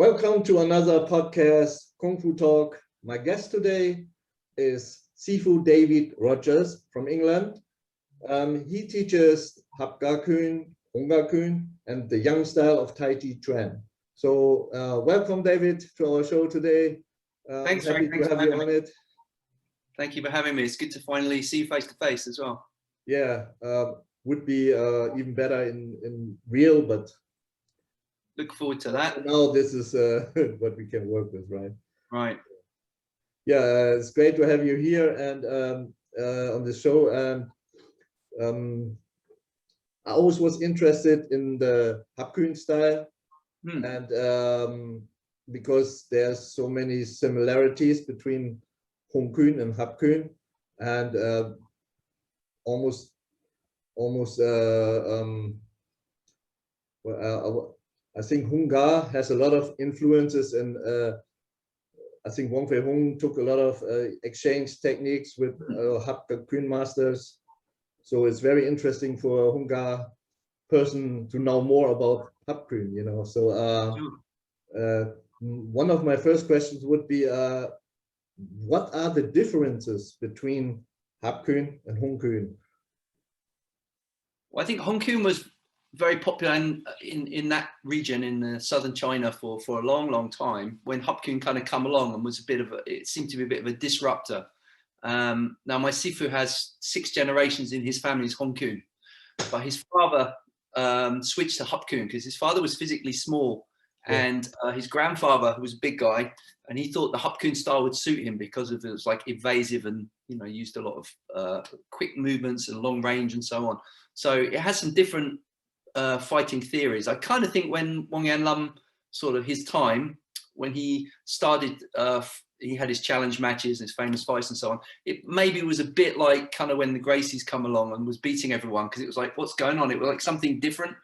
Welcome to another podcast, Kung Fu Talk. My guest today is Sifu Davis Rogers from England. He teaches HIP-HOP-MUSIK, Kung-Fu-FILME, and the young style of Tai Chi Chuan. So welcome, David, to our show today. Thanks, happy Frank. to have you on it. Thank you for having me. It's good to finally see you face to face as well. Yeah, would be even better in real, but look forward to that. Now this is what we can work with, right? Right. Yeah, it's great to have you here and on the show. I always was interested in the HIP-HOP-MUSIK style, and because there's so many similarities between Kung-Fu and HIP-HOP-MUSIK, and I think Hungar has a lot of influences, and I think Wong Fei Hung took a lot of exchange techniques with HIP-HOP-MUSIK masters. So it's very interesting for a Hungar person to know more about HIP-HOP-MUSIK, you know. So one of my first questions would be, what are the differences between HIP-HOP-MUSIK and Hong-Kong? Well, I think Hong-Kong was very popular in that region in southern China for a long time, when HIP-HOP-MUSIK kind of come along and was a bit of it seemed to be a bit of a disruptor. Now my Sifu has 6 generations in his family's Hong-Kong, but his father switched to HIP-HOP-MUSIK because his father was physically small, and his grandfather was a big guy, and he thought the HIP-HOP-MUSIK style would suit him because of it was like evasive and, you know, used a lot of quick movements and long range and so on. So it has some different fighting theories. I kind of think when Wong Yan Lum, sort of his time, when he started, he had his challenge matches, his famous fights and so on, it maybe was a bit like kind of when the Gracies come along and was beating everyone, because it was like, what's going on? It was like something different,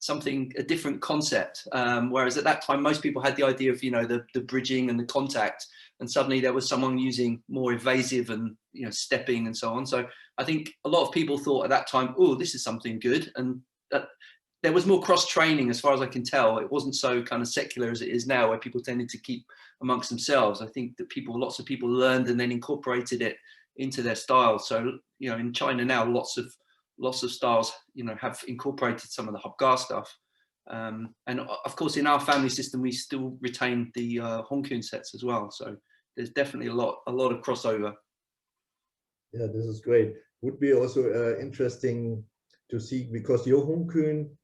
a different concept. Whereas at that time, most people had the idea of, you know, the bridging and the contact, and suddenly there was someone using more evasive and, you know, stepping and so on. So I think a lot of people thought at that time, oh, this is something good. And there was more cross training, as far as I can tell. It wasn't so kind of secular as it is now, where people tended to keep amongst themselves. I think that lots of people learned and then incorporated it into their style. So, you know, in China now, lots of styles, you know, have incorporated some of the Hop-Gar stuff. And of course, in our family system, we still retain the Hong-Kong sets as well. So there's definitely a lot of crossover. Yeah, this is great. Would be also interesting to see, because your Hong-Kong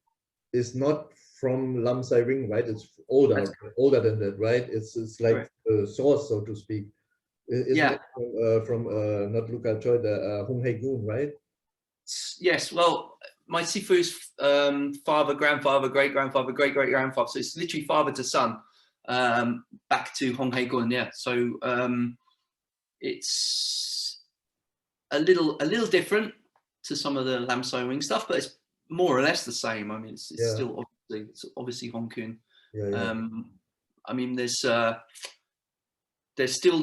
is not from Lam Sai Ring, right? It's older than that, right? It's like a source, so to speak. Isn't it from not Luka Choi, the Hong Hei Gun, right? Yes, well, my Sifu's father, grandfather, great-grandfather, great-great-grandfather, so it's literally father to son, back to Hong Hei Gun, yeah. So it's a little different to some of the Lam Sai Ring stuff, but it's more or less the same. I mean, it's still obviously Hong Kong. I mean, there's still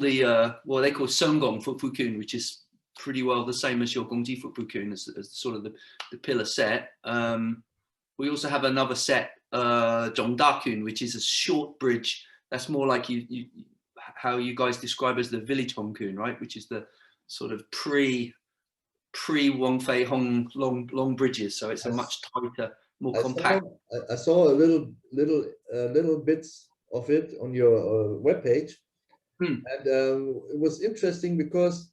the what they call Songong Fu Kun, which is pretty well the same as your Gongji Fu Kun, as sort of the pillar set. We also have another set, Zhongda Kun, which is a short bridge. That's more like how you guys describe as the village Hong Kong, right? Which is the sort of pre Wong Fei Hong long bridges. So it's a much tighter, more compact. I saw a little bits of it on your webpage, and it was interesting because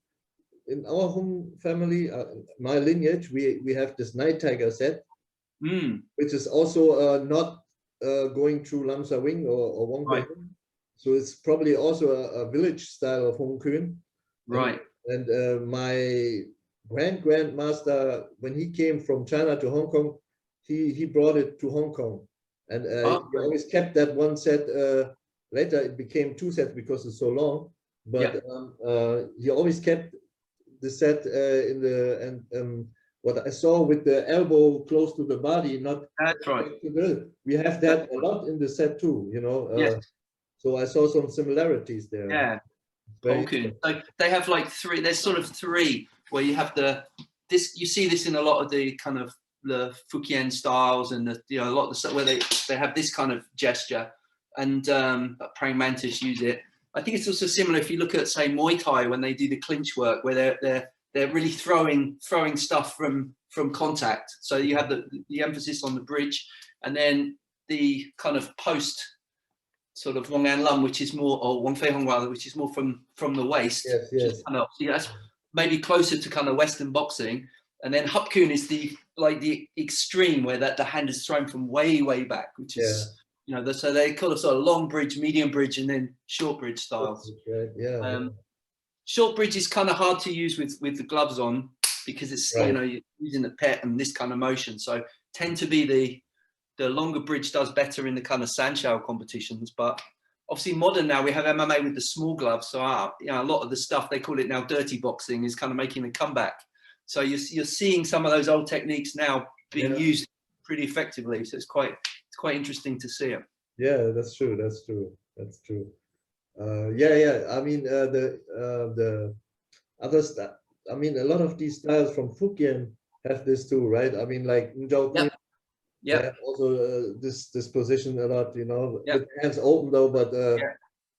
in our home family, my lineage, we have this Night Tiger set, which is also not going through Lam Sa Wing or Wong Fei Hung. So it's probably also a village style of Hong Kong. Right. And my grandmaster, when he came from China to Hong Kong, he brought it to Hong Kong, and he always kept that one set. Later it became 2 sets because it's so long, but he always kept the set in the, and what I saw with the elbow close to the body, not that's right. We have that a lot in the set too, you know. So I saw some similarities there. Yeah. Okay. So they have like 3. There's sort of 3 where you have this. You see this in a lot of the kind of the Fujian styles, and the, you know, a lot of the stuff where they have this kind of gesture. and praying mantis use it. I think it's also similar if you look at, say, Muay Thai, when they do the clinch work, where they're really throwing stuff from contact. So you have the emphasis on the bridge, and then the kind of post sort of Wong An Lum, which is more, or Wong Fei Hong rather, which is more from the waist. Yes. Kind of, see, that's maybe closer to kind of Western boxing. And then Hop-Kun is the extreme, where the hand is thrown from way back, which is, you know, so they call it sort of long bridge, medium bridge, and then short bridge styles. Right. Yeah. Short bridge is kind of hard to use with the gloves on, because it's, you know, you're using the pet and this kind of motion. So tend to be the longer bridge does better in the kind of Sanshao competitions. But obviously modern now, we have MMA with the small gloves. So you know, a lot of the stuff, they call it now dirty boxing, is kind of making a comeback. So you're seeing some of those old techniques now being used pretty effectively. So it's quite interesting to see it. Yeah, that's true. Yeah. I mean, the other stuff. I mean, a lot of these styles from Fujian have this too, right? I mean, like Yeah. Also, this position a lot, you know, with hands open though, but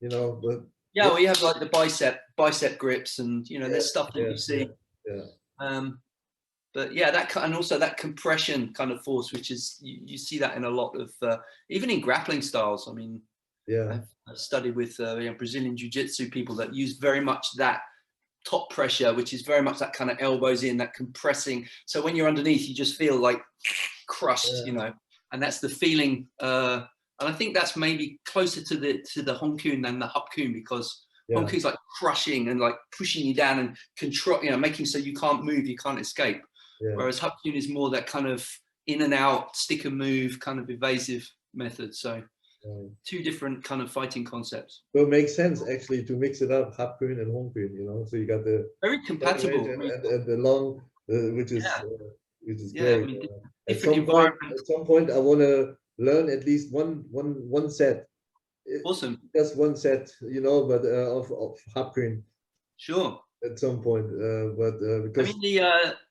you know, but well, you have like the bicep grips, and you know, there's stuff that you see. But yeah, that, and also that compression kind of force, which is you see that in a lot of even in grappling styles. I mean, I've studied with Brazilian jiu-jitsu people that use very much that top pressure, which is very much that kind of elbows in, that compressing. So when you're underneath, you just feel like crushed, you know, and that's the feeling. And I think that's maybe closer to the Hong-Kun than the Hop-Kun, because Hong-Kun's like crushing and like pushing you down and control, you know, making so you can't move, you can't escape. Whereas Hop-Kun is more that kind of in and out, stick and move, kind of evasive method. So two different kind of fighting concepts. So it makes sense actually to mix it up, Hop-Kun and Hong-Kun, you know. So you got the very compatible and the long, which is great. I mean, at some point, I want to learn at least one set. Awesome. Just one set, you know, but of Hop-Kun. Sure. At some point, because I mean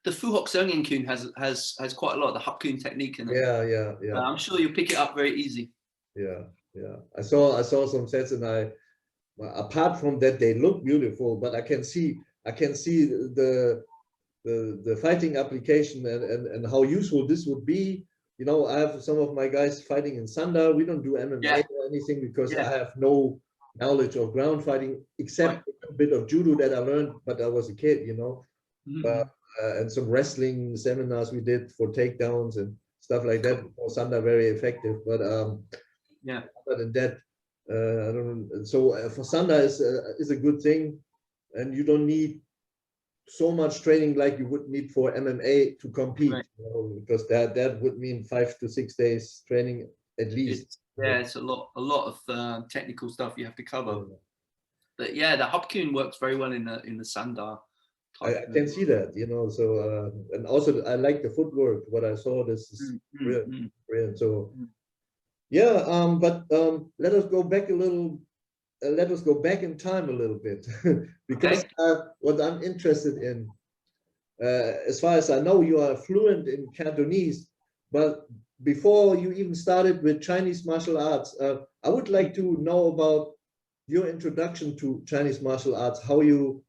the Fu Hok Seung Kun has quite a lot of the Hop-Kun technique in it. Yeah. I'm sure you'll pick it up very easy. Yeah. I saw some sets, and apart from that, they look beautiful, but I can see the fighting application and how useful this would be. You know, I have some of my guys fighting in Sanda. We don't do MMA or anything, because I have no knowledge of ground fighting, except a bit of judo that I learned, but I was a kid, you know. And some wrestling seminars we did for takedowns and stuff like that. For Sanda, very effective. But other than that, I don't know. So for Sanda is a good thing, and you don't need so much training like you would need for MMA to compete, you know, because that would mean 5 to 6 days training at least. It's a lot of technical stuff you have to cover. But yeah, the Hop-Kun works very well in the Sanda. I can see that, you know. So and also I like the footwork. What I saw, this is brilliant. So but let us go back a little. Let us go back in time a little bit, because what I'm interested in, as far as I know, you are fluent in Cantonese, but before you even started with Chinese martial arts, I would like to know about your introduction to Chinese martial arts, how you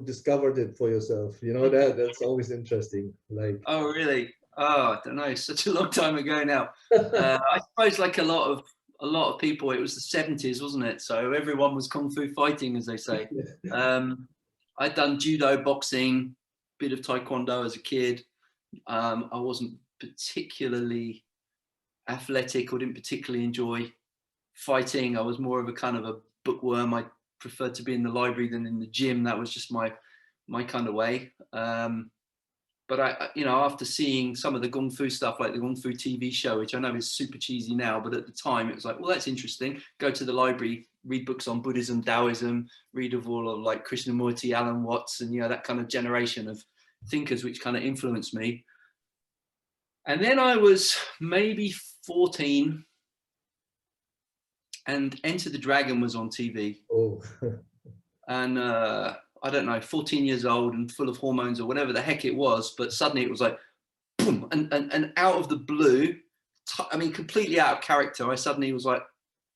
discovered it for yourself. You know, that's always interesting. Like, oh really? Oh, I don't know. It's such a long time ago now. I suppose like a lot of people, it was the 70s, wasn't it? So everyone was kung fu fighting, as they say. I'd done judo, boxing, bit of taekwondo as a kid. I wasn't particularly athletic, or didn't particularly enjoy fighting. I was more of a kind of a bookworm. I preferred to be in the library than in the gym. That was just my kind of way. But I, you know, after seeing some of the Kung Fu stuff, like the Kung Fu TV show, which I know is super cheesy now, but at the time it was like, well, that's interesting. Go to the library, read books on Buddhism, Taoism, read of all of like Krishnamurti, Alan Watts, and, you know, that kind of generation of thinkers, which kind of influenced me. And then I was maybe 14, and Enter the Dragon was on TV. Oh. And I don't know, 14 years old and full of hormones or whatever the heck it was, but suddenly it was like, boom, and out of the blue, I mean, completely out of character, I suddenly was like,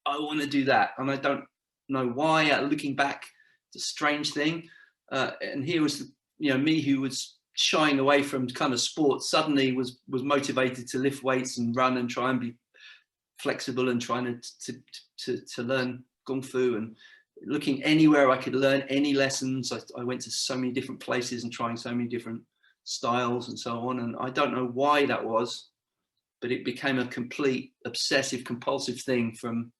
I want to do that. And I don't know why. Looking back, it's a strange thing. And here was, you know, me who was shying away from kind of sports, suddenly was motivated to lift weights and run and try and be flexible and trying to learn Kung Fu, and looking anywhere I could learn any lessons. I went to so many different places and trying so many different styles and so on. And I don't know why that was, but it became a complete obsessive compulsive thing from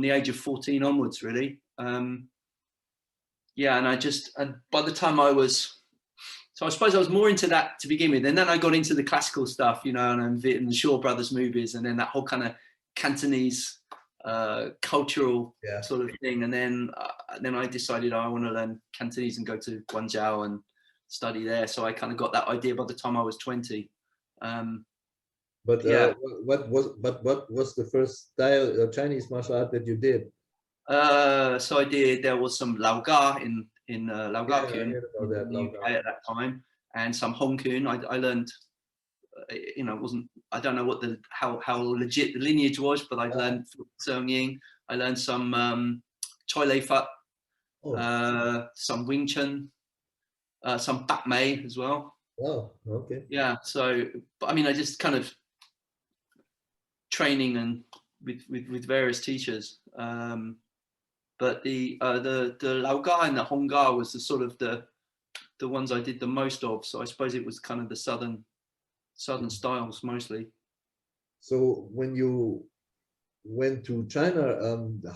the age of 14 onwards, really. Yeah, and by the time so I suppose I was more into that to begin with, and then I got into the classical stuff, you know, and the Shaw Brothers movies, and then that whole kind of Cantonese cultural sort of thing. And then I decided I want to learn Cantonese and go to Guangzhou and study there. So I kind of got that idea by the time I was 20. But what was the first style Chinese martial art that you did? So there was some Lao Ga in Lao Ga Kuen in the UK at that time, and some Hong Kuen. I learned, you know, I don't know what how legit the lineage was, but I learned Song Ying. I learned some Choi Lei Fat, some Wing Chun, some Bat Mei as well. Oh, okay. Yeah. So, but I mean, I just kind of training and with various teachers. But the Lao Ga and the Hong Ga was the sort of the ones I did the most of. So I suppose it was kind of the southern styles mostly. So when you went to China,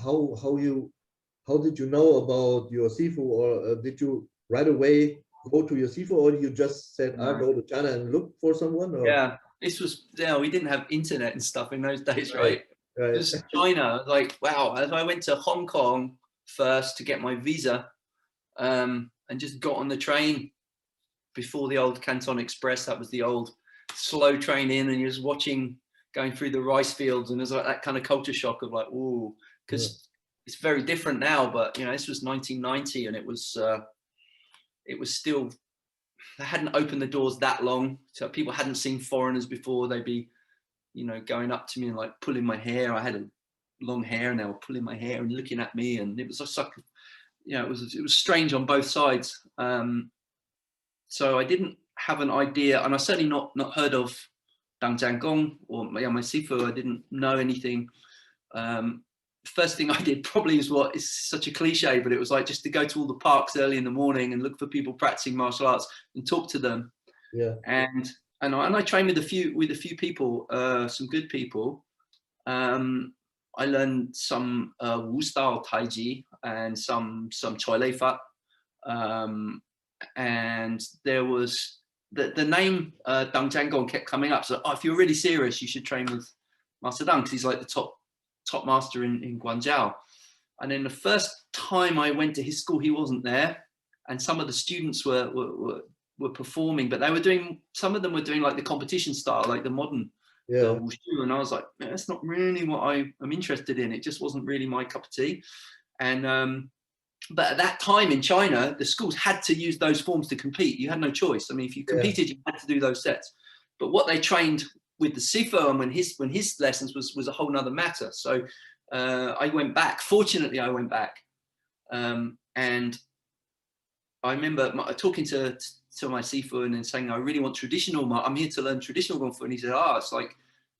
how did you know about your Sifu, or did you right away go to your Sifu, or you just said, "I go to China and look for someone"? Or? Yeah, this was, we didn't have internet and stuff in those days, right? Just China, like, wow. As I went to Hong Kong first to get my visa, and just got on the train before the old Canton Express. That was the old slow train in, and you was watching going through the rice fields, and there's like that kind of culture shock of like, ooh, because it's very different now. But you know, this was 1990, and it was still, they hadn't opened the doors that long, so people hadn't seen foreigners before. They'd be, you know, going up to me and like pulling my hair. I had a long hair, and they were pulling my hair and looking at me, and it was just like, you know, it was strange on both sides. So I didn't have an idea, and I certainly not heard of Dang Jiang Gong or my Sifu. I didn't know anything. First thing I did probably is what is such a cliche, but it was like just to go to all the parks early in the morning and look for people practicing martial arts and talk to them. Yeah. And I trained with a few people, some good people. I learned some Wu style Taiji and some Choi Lei Fat. And there was the name Dang Jiang Gong kept coming up. So if you're really serious, you should train with Master Dang, because he's like the top master in Guangzhou. And then the first time I went to his school, he wasn't there, and some of the students were performing, but they were doing, some of them were doing like the competition style, like the modern wushu, and I was like, that's not really what I am interested in. It just wasn't really my cup of tea. And but at that time in China, the schools had to use those forms to compete. You had no choice. I mean, if you competed, you had to do those sets. But what they trained with the Sifu and when his lessons was a whole nother matter. So I went back. Fortunately, I went back, and I remember talking to my Sifu and then saying, I really want traditional. I'm here to learn traditional Kung Fu. And he said, it's like,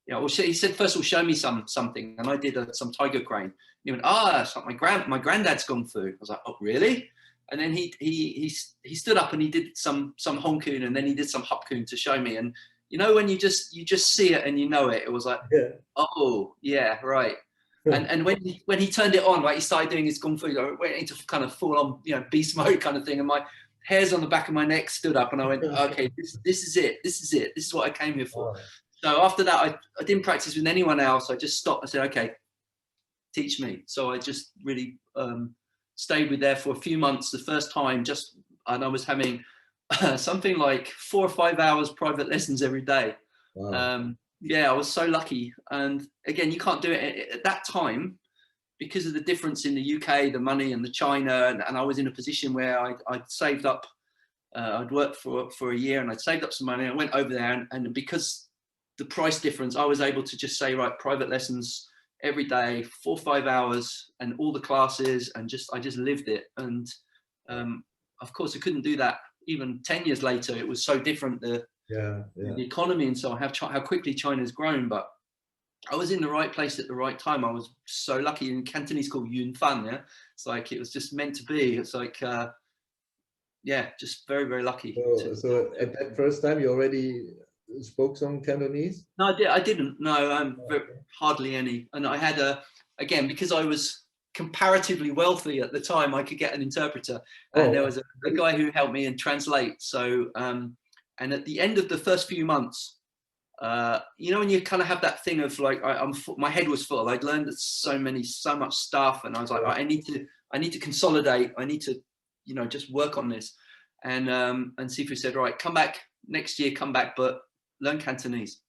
you know, well, he said, first of all, show me something. And I did some tiger crane. And he went, it's like my granddad's Kung Fu. I was like, oh, really? And then he stood up and he did some Hong Kong, and then he did some Hop Kung to show me. And you know, when you just see it and you know it, it was like, oh yeah, right. And when he turned it on, right, he started doing his Kung Fu. I went into kind of full on, you know, beast mode kind of thing, and my hairs on the back of my neck stood up, and I went, okay, this is it. This is what I came here for. Oh. So after that, I didn't practice with anyone else. I just stopped. I said, okay, teach me. So I just really stayed with there for a few months. The first time, and I was having something like 4 or 5 hours private lessons every day. Wow. Yeah, I was so lucky. And again, you can't do it at that time because of the difference in the UK, the money and the China. And I was in a position where I'd saved up, I'd worked for a year and I'd saved up some money. I went over there and because the price difference, I was able to just say, right, private lessons every day, 4 or 5 hours, and all the classes, and I just lived it. And of course, I couldn't do that even 10 years later. It was so different, the economy and so on, how quickly China's grown. But I was in the right place at the right time. I was so lucky. In Cantonese called Yun Fan. Yeah, it's like it was just meant to be. It's like yeah, just very, very lucky. So at that first time, you already spoke some Cantonese? No, I didn't. No, hardly any. And I had again, because I was comparatively wealthy at the time, I could get an interpreter, and there was a guy who helped me and translate. So, and at the end of the first few months, you know, when you kind of have that thing of like, my head was full. I'd learned so much stuff, and I was like, I need to consolidate. I need to, you know, just work on this. And Sifu said, right, come back next year, but learn Cantonese.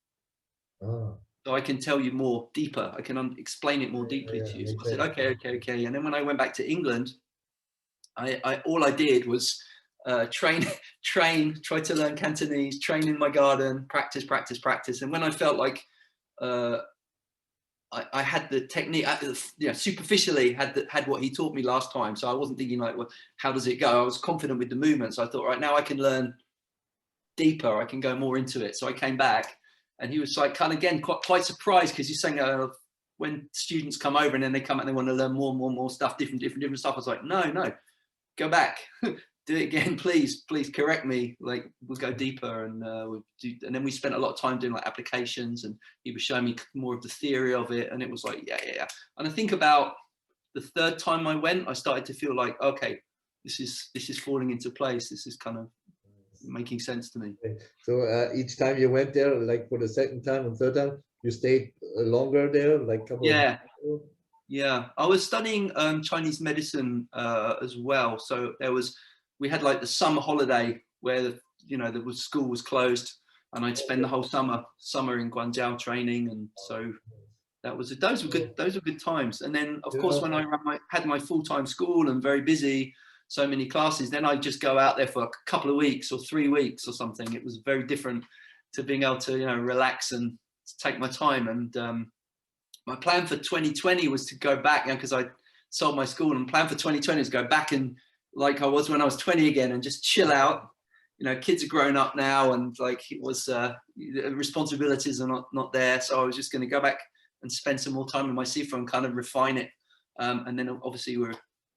So I can tell you more deeper. I can explain it more deeply to you. So I said, okay. And then when I went back to England, all I did was try to learn Cantonese, train in my garden, practice. And when I felt like I had the technique, you know, superficially had what he taught me last time. So I wasn't thinking like, well, how does it go? I was confident with the movements. So I thought, right, now I can learn deeper. I can go more into it. So I came back, and he was like, kind of again, quite surprised, because he's saying when students come over and then they come and they want to learn more stuff, different stuff. I was like, no, go back, do it again, please correct me. Like, we'll go deeper, and and then we spent a lot of time doing like applications, and he was showing me more of the theory of it, and it was like, yeah. And I think about the third time I went, I started to feel like, okay, this is falling into place. This is kind of making sense to me. So each time you went there, like for the second time and third time, you stayed longer there, like a couple of months? Yeah, I was studying Chinese medicine as well. So we had like the summer holiday where the school was closed, and I'd spend the whole summer in Guangzhou training, and so those were good times. And then of course, when I had my full-time school and very busy, so many classes, then I'd just go out there for a couple of weeks or 3 weeks or something. It was very different to being able to, you know, relax and take my time. And my plan for 2020 was to go back, because I sold my school, and plan for 2020 is go back and like I was when I was 20 again, and just chill out. You know, kids are grown up now, and like it was responsibilities are not there. So I was just going to go back and spend some more time with my Sifu and kind of refine it. And then obviously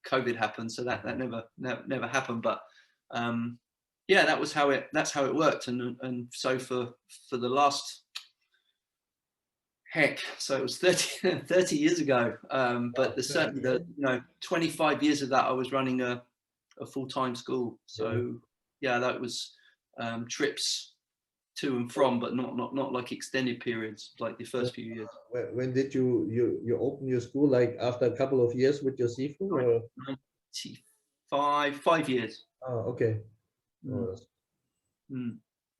COVID happened, so that never happened. But yeah, that's how it worked. And so for the last, so it was 30 years ago. But certainly 25 years of that I was running a full-time school. So yeah, that was trips to and from, but not like extended periods like the first few years. When did you open your school? Like after a couple of years with your Sifu? Or? 5 years. Oh, okay.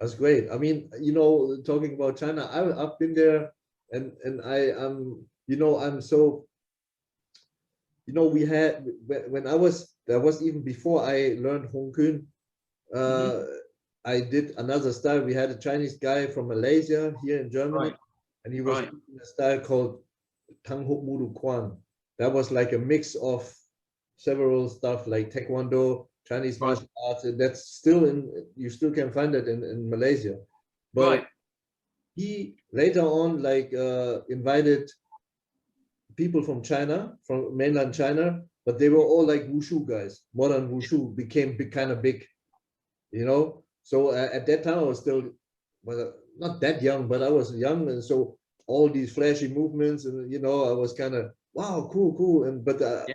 That's great. I mean, you know, talking about China, I've been there, and I'm so, you know, we had, when that was even before I learned Hong Kong. I did another style. We had a Chinese guy from Malaysia here in Germany, and he was in a style called Tang Hop Mudu Kwan. That was like a mix of several stuff like Taekwondo, Chinese martial arts, and that's still you still can find it in Malaysia. But he later on invited people from China, from mainland China, but they were all like wushu guys. Modern wushu became kind of big, you know. So at that time I was still, well, not that young, but I was young, and so all these flashy movements, and you know, I was kind of, wow, cool, and but I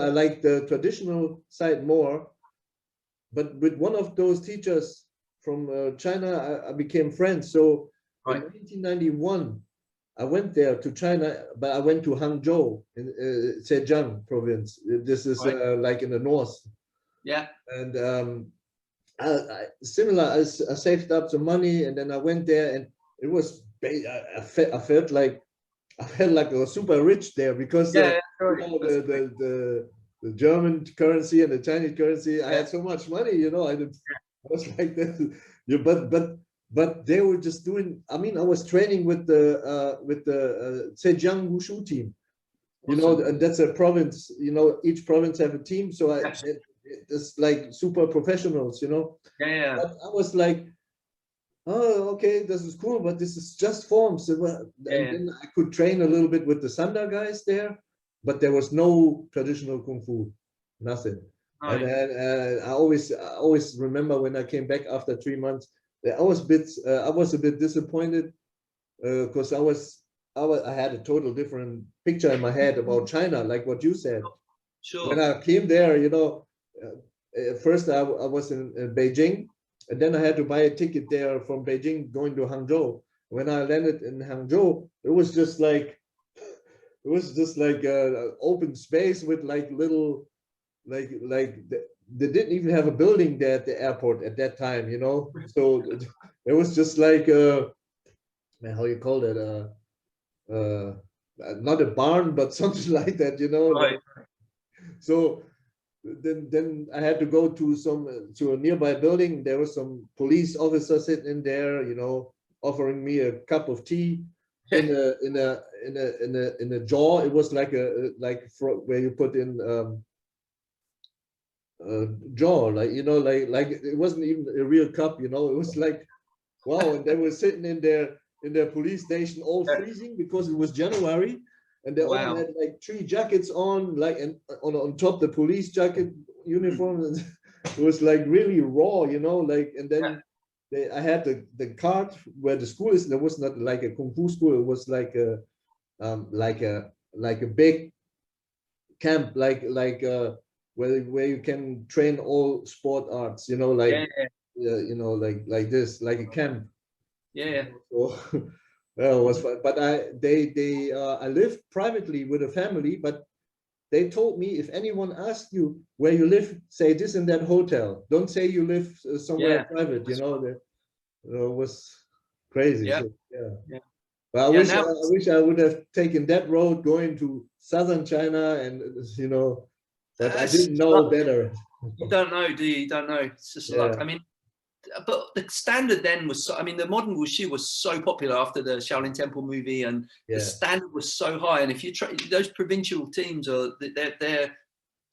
like the traditional side more. But with one of those teachers from China, I became friends. So in 1991, I went there to China, but I went to Hangzhou in Zhejiang province. This is like in the north. Yeah. And similar, I saved up some money, and then I went there, and it was, I felt like I was super rich there, because the German currency and the Chinese currency, I had so much money, you know. I was like that. But but they were just doing. I mean, I was training with the Zhejiang Wushu team. You know, that's a province. You know, each province have a team. So it's like super professionals. You know. Yeah. But I was like, oh, okay, this is cool, but this is just forms. And then I could train a little bit with the Sanda guys there, but there was no traditional kung fu, nothing. Right. And I always remember when I came back after 3 months, I was a bit disappointed because I had a total different picture in my head about China, like what you said. Sure. When I came there, you know, at first I was in Beijing, and then I had to buy a ticket there from Beijing going to Hangzhou. When I landed in Hangzhou, it was just like open space with like little they didn't even have a building there at the airport at that time, you know. So it was just like how you call it, not a barn, but something like that, you know. Right. So then I had to go to a nearby building. There was some police officer sitting in there, you know, offering me a cup of tea in a jar. It was like where you put in jar, like, you know, like it wasn't even a real cup, you know. It was like, wow. And they were sitting in their police station, all freezing because it was January. And they all had like 3 jackets on, like, and on top the police jacket uniform. And it was like really raw, you know, like. And then I had the card where the school is. There was not like a kung fu school. It was like a big camp, where you can train all sport arts, you know, like you know, like this, like a camp. Yeah. So, well, it was fun. But I lived privately with a family, but they told me, if anyone asks you where you live, say this in that hotel. Don't say you live somewhere private, you know. That it was crazy. Yeah. So, but I wish I would have taken that road going to southern China, and you know, but I didn't know better. You don't know, do you? You don't know. It's just luck. I mean, but the standard then was, I mean, the modern wushu was so popular after the Shaolin Temple movie, and the standard was so high. And if you try, those provincial teams they're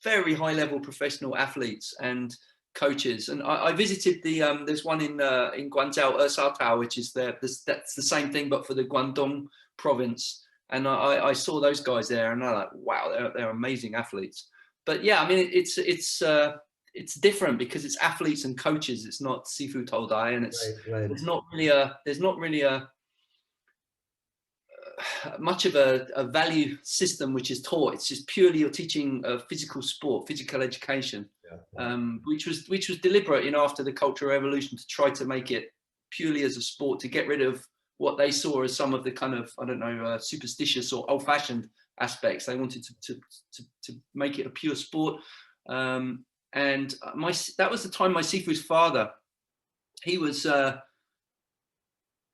very high level professional athletes and coaches. And I visited there's one in Guangzhou, Ersatao, which is that's the same thing but for the Guangdong province. And I saw those guys there, and I'm like, wow, they're amazing athletes. But yeah, I mean, it's different because it's athletes and coaches. It's not Sifu Todai, and there's not really a much of a value system which is taught. It's just purely you're teaching physical sport, physical education, which was deliberate, you know, after the Cultural Revolution, to try to make it purely as a sport, to get rid of what they saw as some of the kind of, I don't know, superstitious or old-fashioned aspects. They wanted to make it a pure sport. And that was the time my Sifu's father, he was an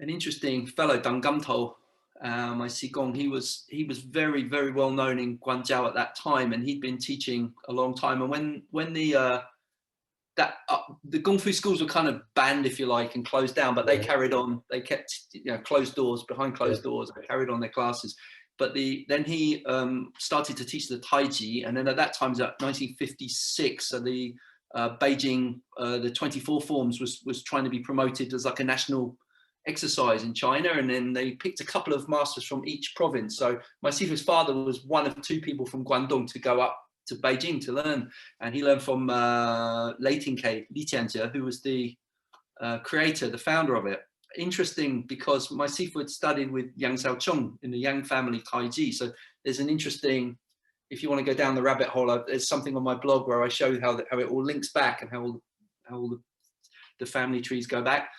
interesting fellow, Dang Gamto, my Sigong. He was very, very well known in Guangzhou at that time, and he'd been teaching a long time. And when the Kung Fu schools were kind of banned, if you like, and closed down, but they carried on. They kept, you know, closed doors, behind closed doors. They carried on their classes. But then he started to teach the Taiji, and then at that time, it was 1956. So the Beijing, the 24 forms was trying to be promoted as like a national exercise in China, and then they picked a couple of masters from each province. So my Sifu's father was one of 2 people from Guangdong to go up to Beijing to learn, and he learned from Lei Tingke, Li Tianjie, who was the creator, the founder of it. Interesting, because my Sifu had studied with Yang Xiaochong in the Yang family Taiji. So there's an interesting, if you want to go down the rabbit hole, there's something on my blog where I show how it all links back and how all the family trees go back.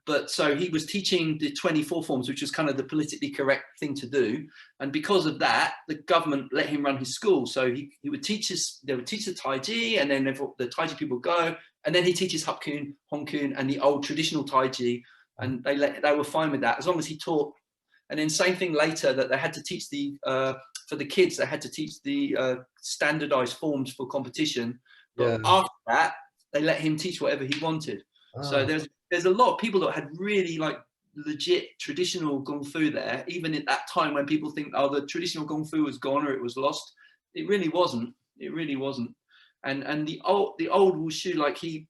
But so he was teaching the 24 forms, which was kind of the politically correct thing to do. And because of that, the government let him run his school. So he would teach they would teach the Taiji, and then the Taiji people go, and then he teaches HIP-Hop, Hong-Kun, and the old traditional Taiji. And they were fine with that as long as he taught. And then same thing later, that they had to teach for the kids, they had to teach the standardized forms for competition. But after that, they let him teach whatever he wanted. So there there's a lot of people that had really like legit traditional Kung Fu there, even at that time when people think, oh, the traditional Kung Fu was gone or it was lost. It really wasn't. It really wasn't. And the old Wushu, like he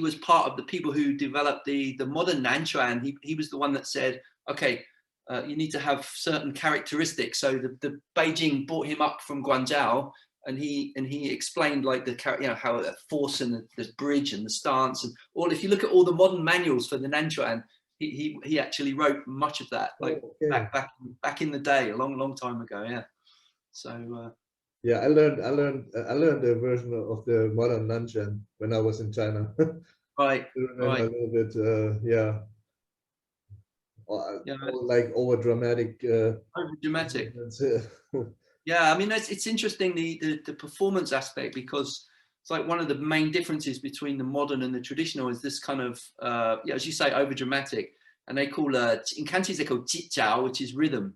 was part of the people who developed the modern Nanchuan. He was the one that said, okay, you need to have certain characteristics. So the Beijing brought him up from Guangzhou, and he explained like how the force and the bridge and the stance and all. If you look at all the modern manuals for the Nanchuan, he actually wrote much of that, like back in the day, a long time ago. Yeah. So yeah, I learned a version of the modern Nanchuan when I was in China. Right. Right. A little bit, yeah. Like over dramatic. Over dramatic. Yeah, I mean, it's interesting, the performance aspect, because it's like one of the main differences between the modern and the traditional is this kind of, yeah, as you say, over dramatic. And they call, in Cantonese, they call jiao, which is rhythm.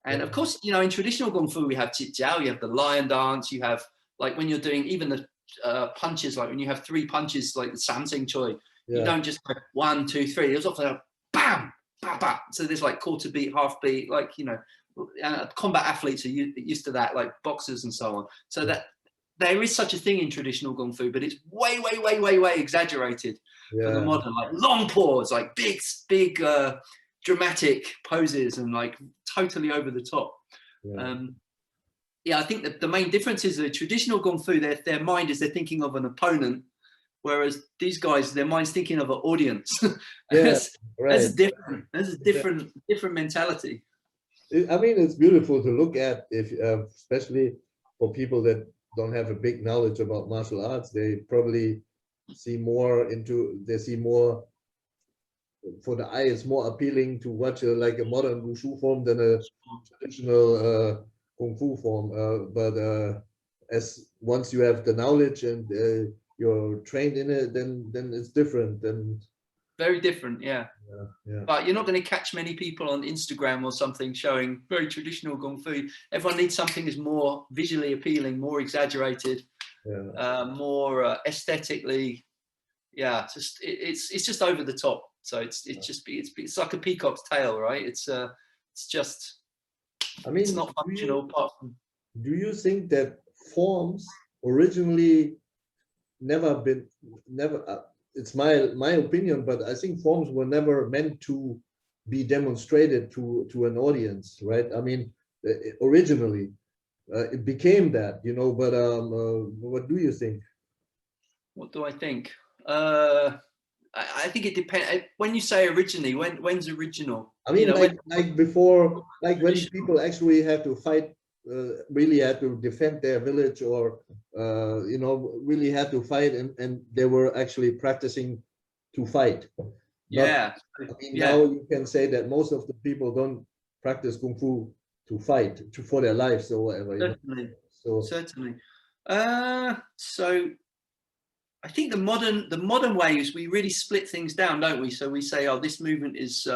And of course, you know, in traditional Kung Fu, we have jiao, you have the lion dance, you have, like when you're doing even the punches, like when you have 3 punches, like the Samseng Choi, you don't just go 1, 2, 3. There's often a bam, bam, bam. So there's like quarter beat, half beat, like, you know, combat athletes are used to that, like boxers and so on. So that there is such a thing in traditional Kung Fu, but it's way exaggerated for the modern, like long pause, like big dramatic poses and like totally over the top. Yeah, I think that the main difference is the traditional Kung Fu, their mind is they're thinking of an opponent, whereas these guys, their mind's thinking of an audience. That's different. That's a different mentality. I mean, it's beautiful to look at, if especially for people that don't have a big knowledge about martial arts. They probably see more for the eye. It's more appealing to watch like a modern wushu form than a traditional Kung Fu form. But as once you have the knowledge and you're trained in it, then it's different. Very different, yeah. But you're not going to catch many people on Instagram or something showing very traditional Kung Fu. Everyone needs something that's more visually appealing, more exaggerated, more aesthetically. Yeah, it's just over the top. So it's like a peacock's tail, right? It's just, I mean, it's not functional. Do you think that forms originally it's my opinion, but I think forms were never meant to be demonstrated to an audience, right? I mean, originally it became that, you know, but what do you think? What do I think? I think it depends. When you say originally, when's original? I mean, you know, like before, like when people actually had to fight, really had to defend their village, or you know, really had to fight, and they were actually practicing to fight. Yeah. I mean, now you can say that most of the people don't practice Kung Fu to fight, for their lives or whatever. Certainly. You know? Certainly. So I think the modern way is we really split things down, don't we? So we say, oh, this movement is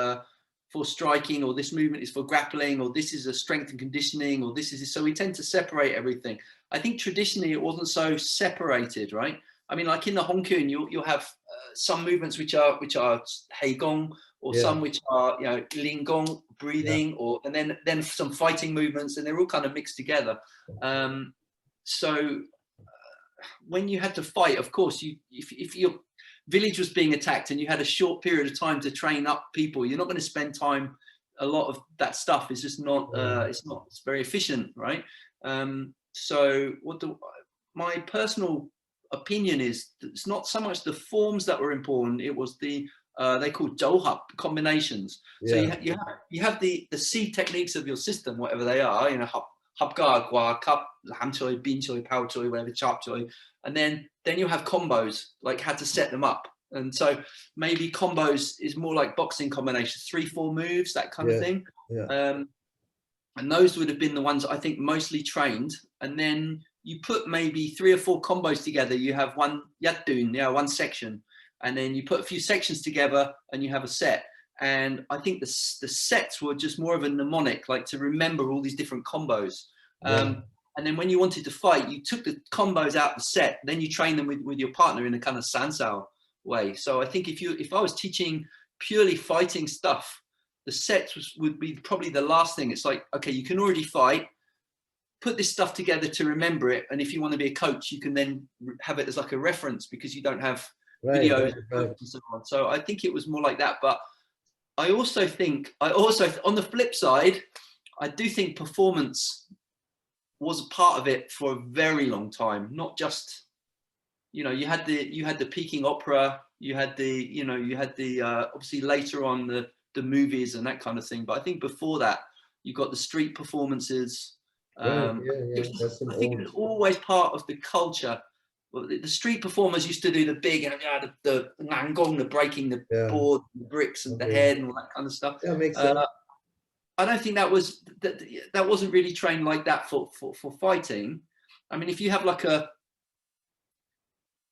for striking, or this movement is for grappling, or this is a strength and conditioning, or this is, so we tend to separate everything. I think traditionally it wasn't so separated, right? I mean, like in the Hong Kong, you'll have some movements which are Hei Gong, or some which are, you know, Ling Gong, breathing, or and then some fighting movements, and they're all kind of mixed together. So when you had to fight, of course, if your village was being attacked and you had a short period of time to train up people, you're not going to spend time. A lot of that stuff is just not it's very efficient, right? So my personal opinion is it's not so much the forms that were important, it was the they call zhou-hap combinations. So you have the C techniques of your system, whatever they are, you know, hap-ga, gua, cup, ham choi, bin choi, pao choi, whatever, chap choi, and then you have combos, like how to set them up. And so maybe combos is more like boxing combinations, 3-4 moves, that kind of thing. And those would have been the ones I think mostly trained. And then you put maybe 3 or 4 combos together. You have one yatdun, one section, and then you put a few sections together and you have a set. And I think the sets were just more of a mnemonic, like to remember all these different combos. And then when you wanted to fight, you took the combos out the set, then you train them with your partner in a kind of sansao way. So I think if I was teaching purely fighting stuff, the sets would be probably the last thing. It's like, okay, you can already fight, put this stuff together to remember it. And if you want to be a coach, you can then have it as like a reference because you don't have videos and so on. So I think it was more like that. But I also on the flip side, I do think performance was a part of it for a very long time. Not just, you know, you had the Peking opera, you had the obviously later on the movies and that kind of thing. But I think before that, you got the street performances. I think it was always part of the culture. The street performers used to do the big, the gung, the breaking the board, the bricks and the head and all that kind of stuff. Yeah, makes sense. I don't think that wasn't really trained like that for fighting. I mean, if you have like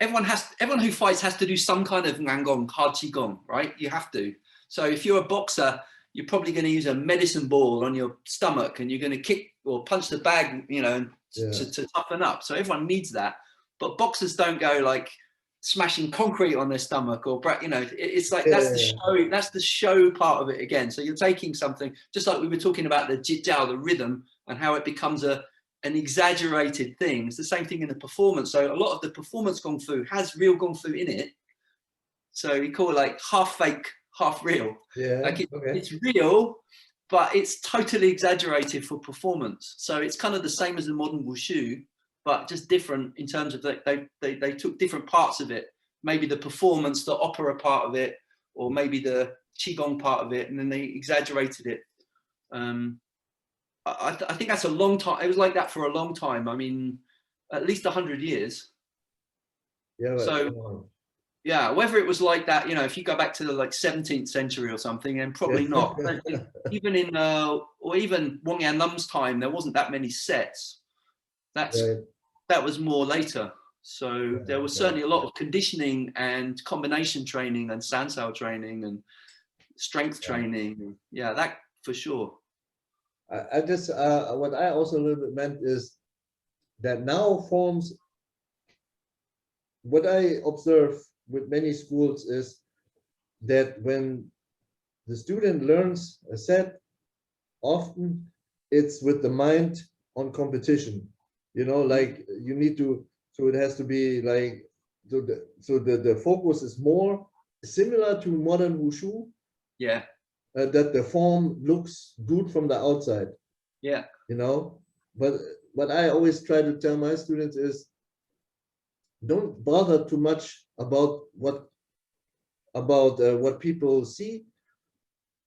everyone who fights has to do some kind of nangong, hard qigong, right? You have to. So if you're a boxer, you're probably going to use a medicine ball on your stomach and you're going to kick or punch the bag, you know, to toughen up. So everyone needs that. But boxers don't go like smashing concrete on their stomach or, you know, it's like that's the show. That's the show part of it again. So you're taking something, just like we were talking about the jijiao, the rhythm, and how it becomes an exaggerated thing. It's the same thing in the performance. So a lot of the performance kung fu has real kung fu in it. So we call it like half fake, half real. Yeah, like it's real, but it's totally exaggerated for performance. So it's kind of the same as the modern wushu, but just different in terms of they took different parts of it. Maybe the performance, the opera part of it, or maybe the qigong part of it, and then they exaggerated it. I think that's a long time. It was like that for a long time. I mean, at least 100 years. Yeah. So. Yeah, whether it was like that, you know, if you go back to the like 17th century or something, and probably not. Even in or even Wang Yanlum's time, there wasn't that many sets. That was more later. So there was certainly a lot of conditioning and combination training and sansao training and strength training. Yeah, that for sure. I just what I also a little bit meant is that now forms. What I observe with many schools is that when the student learns a set, often it's with the mind on competition, you know, like you need to, so it has to be like, so the focus is more similar to modern wushu. Yeah. That the form looks good from the outside. Yeah. You know, but what I always try to tell my students is, don't bother too much about what people see.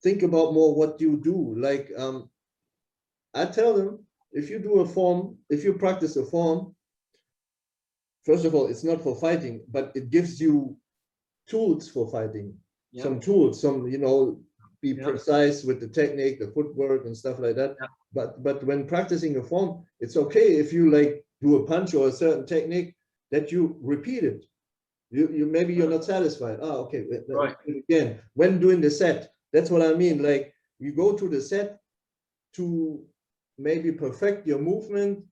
Think about more what you do. Like I tell them, if you do a form, if you practice a form, first of all, it's not for fighting, but it gives you tools for fighting. Yeah. Some tools, you know, be precise with the technique, the footwork and stuff like that. Yeah. But when practicing a form, it's okay if you like do a punch or a certain technique, that you repeat it. You maybe you're not satisfied. Oh, okay. Right. Again, when doing the set, that's what I mean. Like you go to the set to maybe perfect your movement.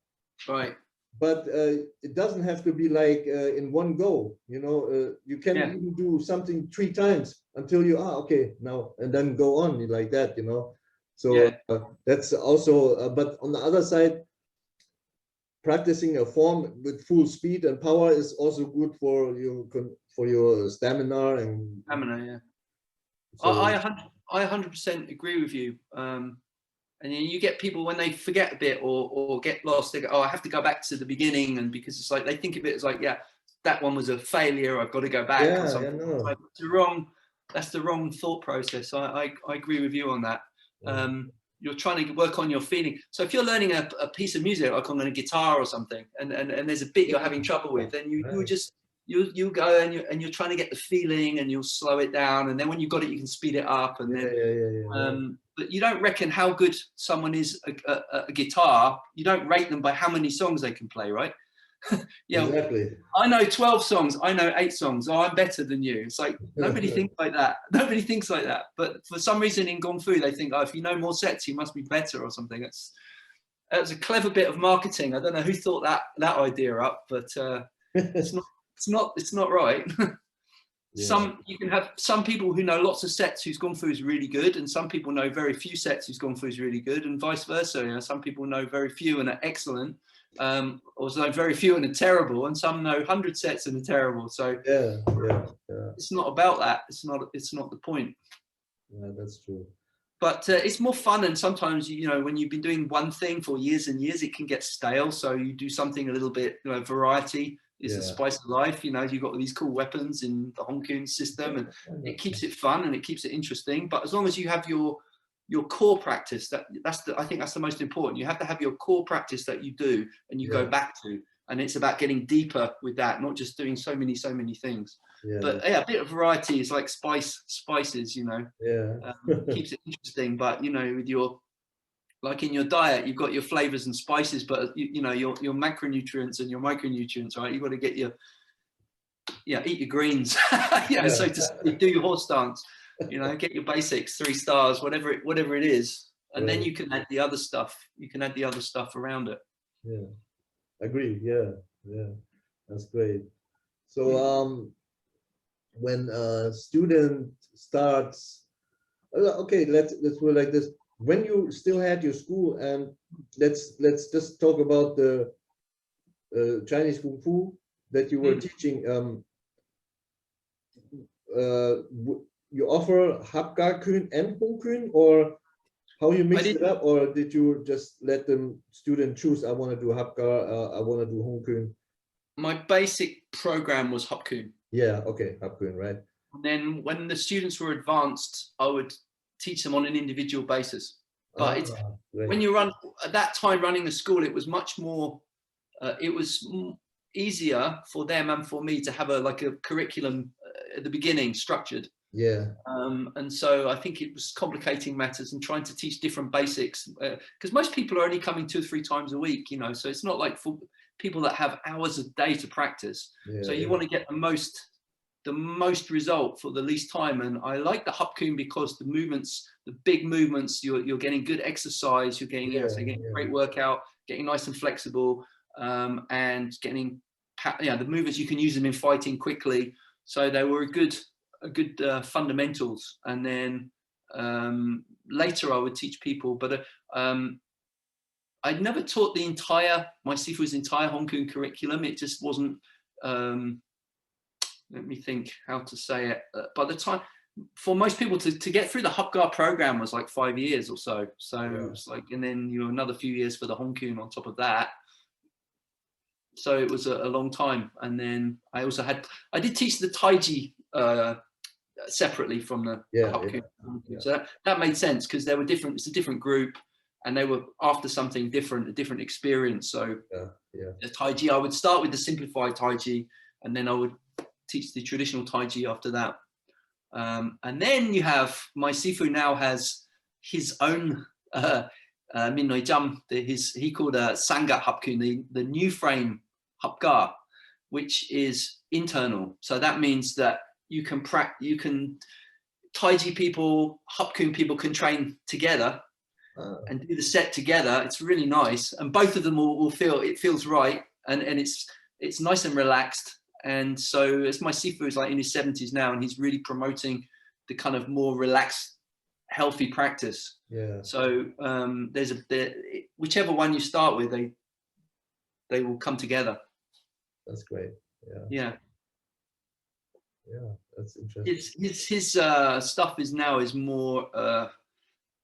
Right. But it doesn't have to be like in one go. You know, you can even do something 3 times until you okay now, and then go on like that. You know, so that's also. But on the other side, practicing a form with full speed and power is also good for your stamina and stamina. So, I 100% agree with you. And you get people when they forget a bit or get lost, they go, oh, I have to go back to the beginning, and because it's like they think of it as like, yeah, that one was a failure, I've got to go back or something. No. Like, that's the wrong thought process. I agree with you on that. You're trying to work on your feeling. So if you're learning a piece of music, like on a guitar or something, and there's a bit you're having trouble with, then you go and you're trying to get the feeling, and you'll slow it down, and then when you've got it, you can speed it up, and then but you don't reckon how good someone is a guitar. You don't rate them by how many songs they can play, right? Exactly. I know 12 songs, I know 8 songs. Oh, I'm better than you. It's like nobody thinks like that. Nobody thinks like that. But for some reason in Kung Fu, they think, oh, if you know more sets, you must be better or something. That's a clever bit of marketing. I don't know who thought that idea up, but it's not right. You can have some people who know lots of sets whose Kung Fu is really good, and some people know very few sets whose Kung Fu is really good, and vice versa. You know, some people know very few and are excellent, or know very few and are terrible, and some know 100 sets and are terrible. So it's not about that. It's not the point. Yeah, that's true. But it's more fun, and sometimes, you know, when you've been doing one thing for years and years, it can get stale. So you do something a little bit, you know, variety is the spice of life. You know, you've got these cool weapons in the Hong Kong system, and it keeps it fun and it keeps it interesting. But as long as you have your core practice, I think that's the most important. You have to have your core practice that you do and you go back to, and it's about getting deeper with that, not just doing so many things. But yeah, a bit of variety is like spices, you know. Keeps it interesting. But you know, with your, like in your diet, you've got your flavors and spices, but you know, your macronutrients and your micronutrients, right? You've got to get your, eat your greens, so to speak, do your horse stance, you know, get your basics, 3 stars, whatever it is, and then you can add the other stuff. You can add the other stuff around it. Yeah, agree. Yeah, that's great. So when a student starts, okay, let's put it like this. When you still had your school, and let's just talk about the Chinese Kung Fu that you were teaching. You offer HIP-HOP-Kuen and Hong-Kuen, or how you mix it up, or did you just let the student choose? I want to do HIP-HOP, I want to do Hong-Kuen. My basic program was HIP-HOP-Kuen. Yeah, okay, HIP-HOP-Kuen, right. And then when the students were advanced, I would teach them on an individual basis. But when you run at that time, running the school, it was much more. It was easier for them and for me to have a curriculum at the beginning, structured. Yeah. And so I think it was complicating matters and trying to teach different basics, because most people are only coming 2 or 3 times a week, you know. So it's not like for people that have hours a day to practice. So you want to get the most result for the least time. And I like the HIP-HOP-Kuen because the movements, the big movements, you're getting good exercise, you're getting, getting great workout, getting nice and flexible, and getting, the movements, you can use them in fighting quickly. So they were a good fundamentals. And then later I would teach people, but I'd never taught my Sifu's entire Hong Kong curriculum. It just wasn't, let me think how to say it. By the time, for most people to get through the HIP-HOP program was like 5 years or so. So it was like, and then, you know, another few years for the Hong Kong on top of that. So it was a long time. And then I also I did teach the Taiji separately from the HIP-HOP-Kuen. So that made sense, because they were different. It's a different group, and they were after something different, a different experience. So the Taiji, I would start with the simplified Taiji, and then I would teach the traditional Taiji after that. And then you have, my Sifu now has his own Min Noi Jam, he called Sanga HIP-HOP-Kuen, the new frame HIP-HOP, which is internal. So that means that you can Taiji people, HIP-HOP-Kuen people can train together and do the set together. It's really nice, and both of them will feel, it feels right, and it's nice and relaxed. And so as my Sifu is like in his 70s now, and he's really promoting the kind of more relaxed, healthy practice. So there's whichever one you start with, they will come together. That's great. Yeah, that's interesting. His stuff is more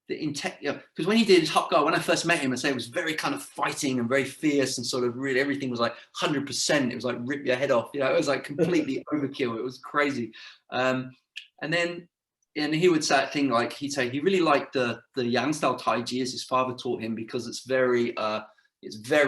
the intent, because when he did his HIP-HOP, when I first met him, I say it was very kind of fighting and very fierce, and sort of really everything was like 100%. It was like rip your head off, you know. It was like completely overkill. It was crazy. And then, and he would say a thing like, he'd say he really liked the Yang style Taiji, as his father taught him, because it's very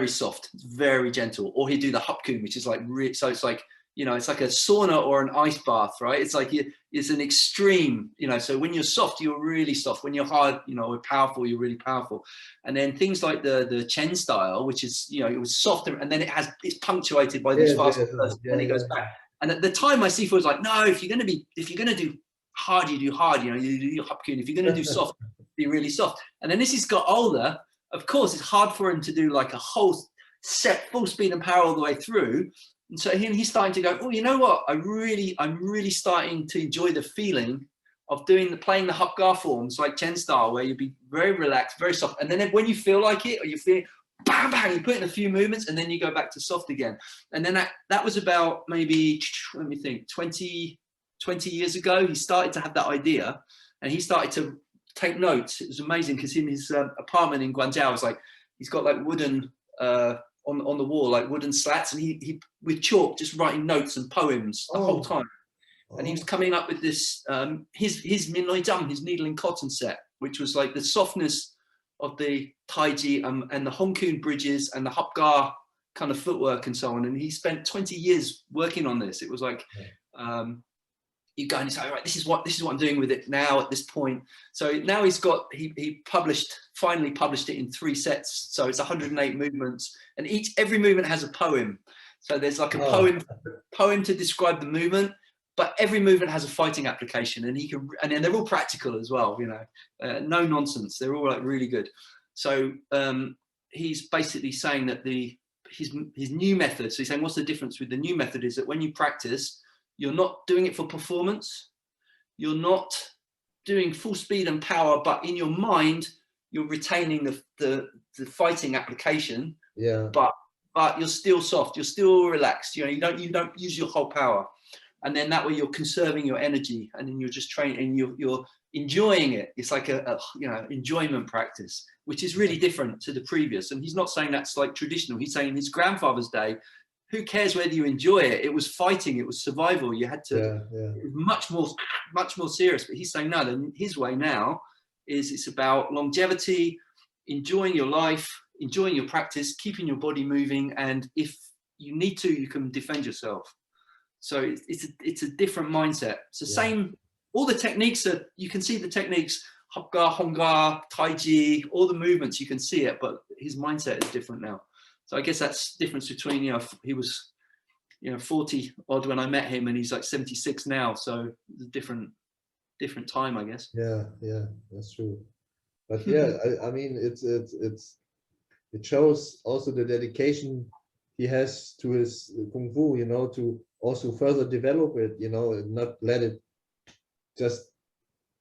soft, it's very gentle. Or he'd do the HIP-HOP-Kuen, which is like so it's like, you know, it's like a sauna or an ice bath, right? It's like it's an extreme, you know. So when you're soft, you're really soft. When you're hard, you know, powerful, you're really powerful. And then things like the Chen style, which is, you know, it was softer, and then it's punctuated by these fast bursts, and it goes back. And at the time, my Sifu was like, no, if you're gonna do hard, you do hard. You know, you do your HIP-HOP-Kuen. If you're gonna do soft, be really soft. And then as he's got older, of course, it's hard for him to do like a whole set full speed and power all the way through. And so he's starting to go, oh, you know what? I'm really starting to enjoy the feeling of playing the hop-gar forms like Chen style, where you'd be very relaxed, very soft. And then when you feel like it, or you feel bang, bang, you put in a few movements and then you go back to soft again. And then that was about maybe, let me think, 20 years ago, he started to have that idea and he started to take notes. It was amazing because in his apartment in Guangzhou, was like, he's got like wooden, on the wall, like wooden slats, and he with chalk just writing notes and poems the whole time. And he was coming up with this his needling cotton set, which was like the softness of the taiji and the Hongkong bridges and the hop-gar kind of footwork and so on. And he spent 20 years working on this. It was like you go and you say, all right, this is what I'm doing with it now at this point. So now he finally published it in 3 sets. So it's 108 movements, and every movement has a poem. So there's like a poem to describe the movement, but every movement has a fighting application, and and they're all practical as well, you know, no nonsense. They're all like really good. So he's basically saying that his new method, so he's saying what's the difference with the new method is that when you practice, you're not doing it for performance. You're not doing full speed and power, but in your mind, you're retaining the fighting application. Yeah. But you're still soft. You're still relaxed. You know, you don't use your whole power, and then that way you're conserving your energy, and then you're just training. And you're enjoying it. It's like a enjoyment practice, which is really different to the previous. And he's not saying that's like traditional. He's saying in his grandfather's day, who cares whether you enjoy it? It was fighting, it was survival. You had to, it was much more serious. But he's saying, no, then his way now is it's about longevity, enjoying your life, enjoying your practice, keeping your body moving. And if you need to, you can defend yourself. So it's a different mindset. It's the same, all the techniques you can see the techniques, hop-gar, hong-gar, taiji, all the movements, you can see it, but his mindset is different now. So I guess that's the difference between, you know, he was, you know, 40 odd when I met him, and he's like 76 now. So it's a different time, I guess. Yeah, that's true. But yeah, I mean, it shows also the dedication he has to his kung fu, you know, to also further develop it, you know, and not let it just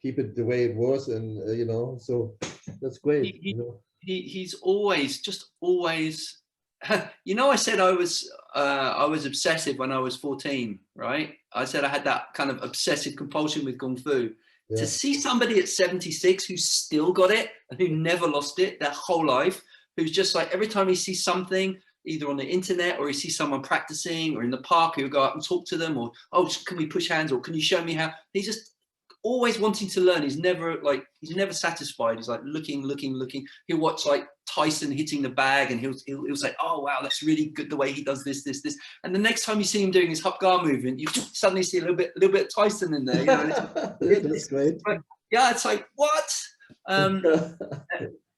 keep it the way it was, and you know, so that's great. You know? He's always you know, I said I was obsessive when I was 14, right? I said I had that kind of obsessive compulsion with Kung Fu. Yeah. To see somebody at 76 who's still got it and who never lost it their whole life, who's just like every time he sees something, either on the internet or he sees someone practicing or in the park, he'll go up and talk to them, or, oh, can we push hands, or can you show me how? He's just always wanting to learn. He's never satisfied. He's like looking. He'll watch like Tyson hitting the bag, and he'll say, oh wow, that's really good the way he does this. And the next time you see him doing his hop-gar movement, you suddenly see a little bit of Tyson in there. You know? That's great. Yeah, it's like what?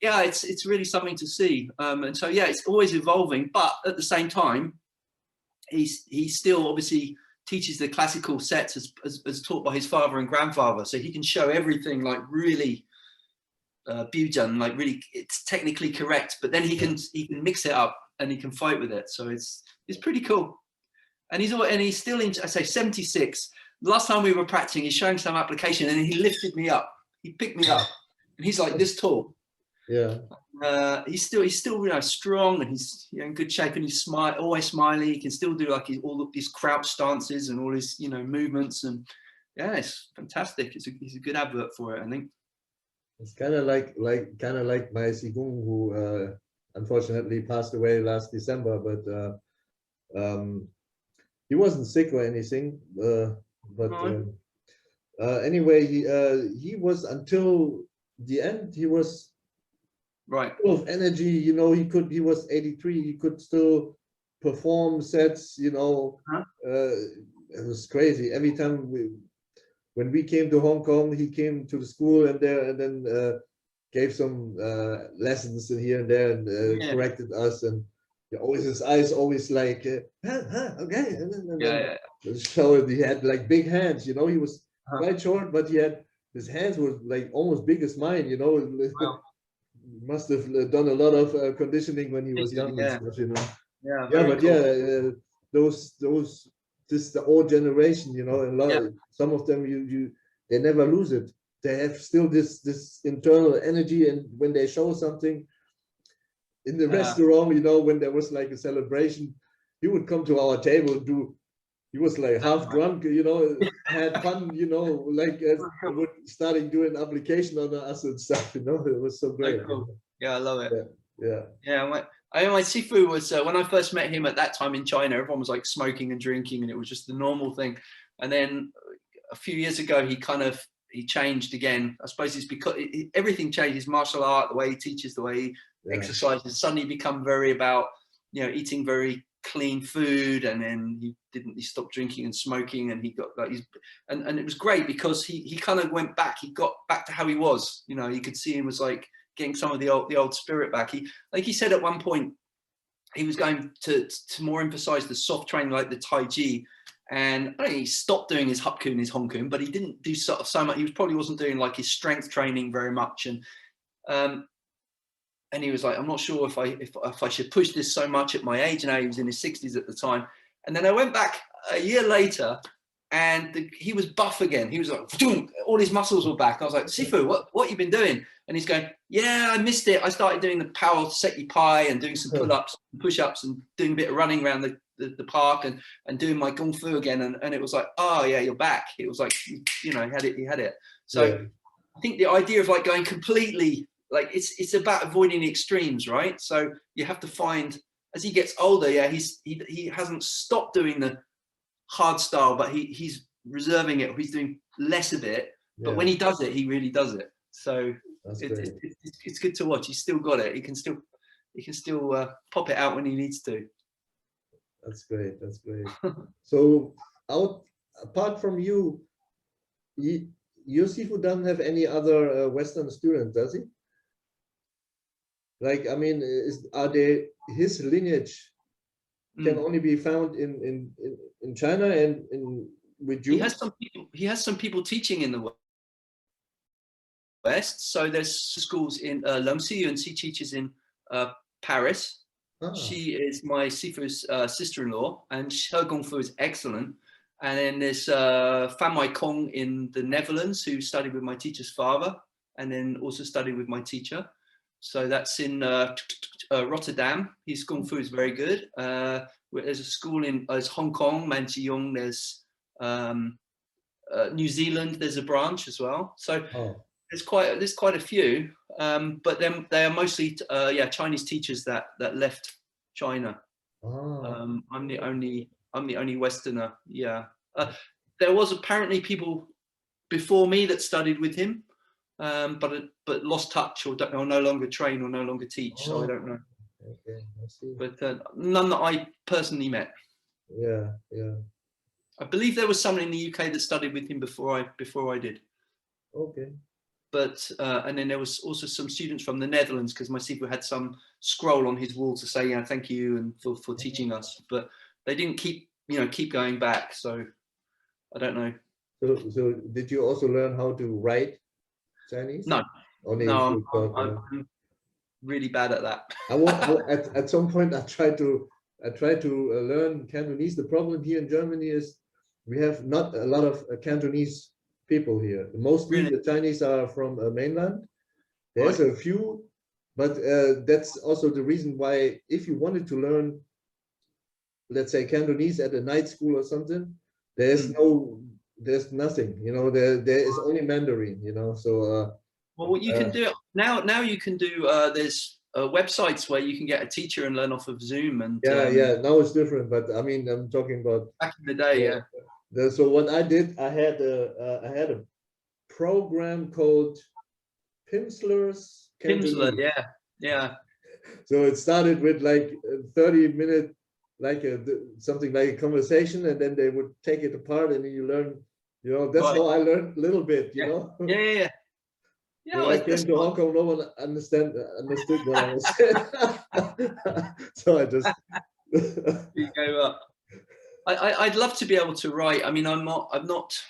Yeah, it's really something to see. And so yeah, it's always evolving, but at the same time, he still obviously teaches the classical sets as taught by his father and grandfather, so he can show everything like really Bujun, like really it's technically correct, but then he can mix it up and he can fight with it. So it's pretty cool. And he's still in, I say 76. The last time we were practicing, he's showing some application and he lifted me up. He picked me up, and he's like this tall. Yeah. He's still you know, strong, and he's, you know, in good shape, and he's always smiley. He can still do like all of these crouch stances and all his, you know, movements, and yeah, it's fantastic. He's a good advert for it, I think. It's kind of like my Qigong, who unfortunately passed away last December, but he wasn't sick or anything. But anyway, he was, until the end, he was right, full of energy. You know, he was 83. He could still perform sets. You know, it was crazy. Every time when we came to Hong Kong, he came to the school and then gave some lessons in here and there, and corrected us. And always his eyes always like, okay. And then showed he had like big hands. You know, he was quite short, but his hands were like almost big as mine. You know, wow. Must have done a lot of conditioning when he was young and stuff. You know. But cool. this the old generation, you know, and some of them they never lose it. They have still this internal energy, and when they show something in the restaurant, you know, when there was like a celebration, he would come to our table and he was like half drunk, you know, had fun, you know, like starting doing application on us and stuff, you know. It was so great. So cool. Yeah, I love it. Yeah. My Sifu was when I first met him at that time in China, everyone was like smoking and drinking, and it was just the normal thing. And then a few years ago, he changed again. I suppose it's because everything changed. His martial art, the way he teaches, the way he exercises, suddenly become very about, you know, eating very clean food, and then he stopped drinking and smoking, and he got like and it was great because he kind of went back. He got back to how he was. You know, you could see him was like getting some of the old spirit back. He said at one point he was going to more emphasize the soft training, like the Tai Chi. And I don't think he stopped doing his HIP-HOP-MUSIK, his Hong-Kong, but he didn't do so much. He probably wasn't doing like his strength training very much. And he was like, I'm not sure if I should push this so much at my age. Now he was in his 60s at the time. And then I went back a year later, and he was buff again. He was like, all his muscles were back. I was like, Sifu, what you been doing? And he's going, yeah, I missed it. I started doing the power seki pai and doing some pull-ups and push-ups and doing a bit of running around the park and doing my kung fu again. And it was like, oh yeah, you're back. It was like, you know, he had it. So I think the idea of like going completely, like it's about avoiding the extremes, right? So you have to find, as he gets older, he hasn't stopped doing the hard style, but he's reserving it. He's doing less of it, but when he does it, he really does it. So it's good to watch. He's still got it. He can still pop it out when he needs to. That's great. So apart from you, your Sifu doesn't have any other Western students, does he? Like, I mean, are they his lineage can only be found in China and with you? He has some people teaching in the West. So there's schools in Lomsi, and she teaches in Paris. She is my Sifu's sister-in-law, and her Kung Fu is excellent. And then there's Fan Mai Kong in the Netherlands, who studied with my teacher's father, and then also studied with my teacher. So that's in Rotterdam. His Kung Fu is very good. There's a school in Hong Kong, Manchiyong. There's New Zealand. There's a branch as well. So there's quite a few. But then they are mostly Chinese teachers that left China. I'm the only Westerner. Yeah. There was apparently people before me that studied with him. But lost touch or no longer train or no longer teach, so I don't know. Okay, I see. But none that I personally met. Yeah. I believe there was someone in the UK that studied with him before I did. Okay. But and then there was also some students from the Netherlands, because my Sifu had some scroll on his wall to say, yeah, thank you and for teaching us. But they didn't keep going back, so I don't know. So did you also learn how to write Chinese? No, I'm really bad at that. At some point I tried to learn Cantonese. The problem here in Germany is we have not a lot of Cantonese people here. Mostly the Chinese are from mainland. There's a few, but that's also the reason why if you wanted to learn, let's say, Cantonese at a night school or something, there's nothing, you know, there is only Mandarin, you know. So well, what you can do now you can do there's websites where you can get a teacher and learn off of Zoom, and now it's different, but I mean, I'm talking about back in the day. So what I did, I had a program called Pimsleur's Cantonese. Yeah. So it started with like 30-minute, like something like a conversation, and then they would take it apart, and then you learn. You know, that's how I learned a little bit. You know. Yeah. When I came to Hong Kong, no one understood what I was saying. So I just you gave up. I'd love to be able to write. I mean, I'm not.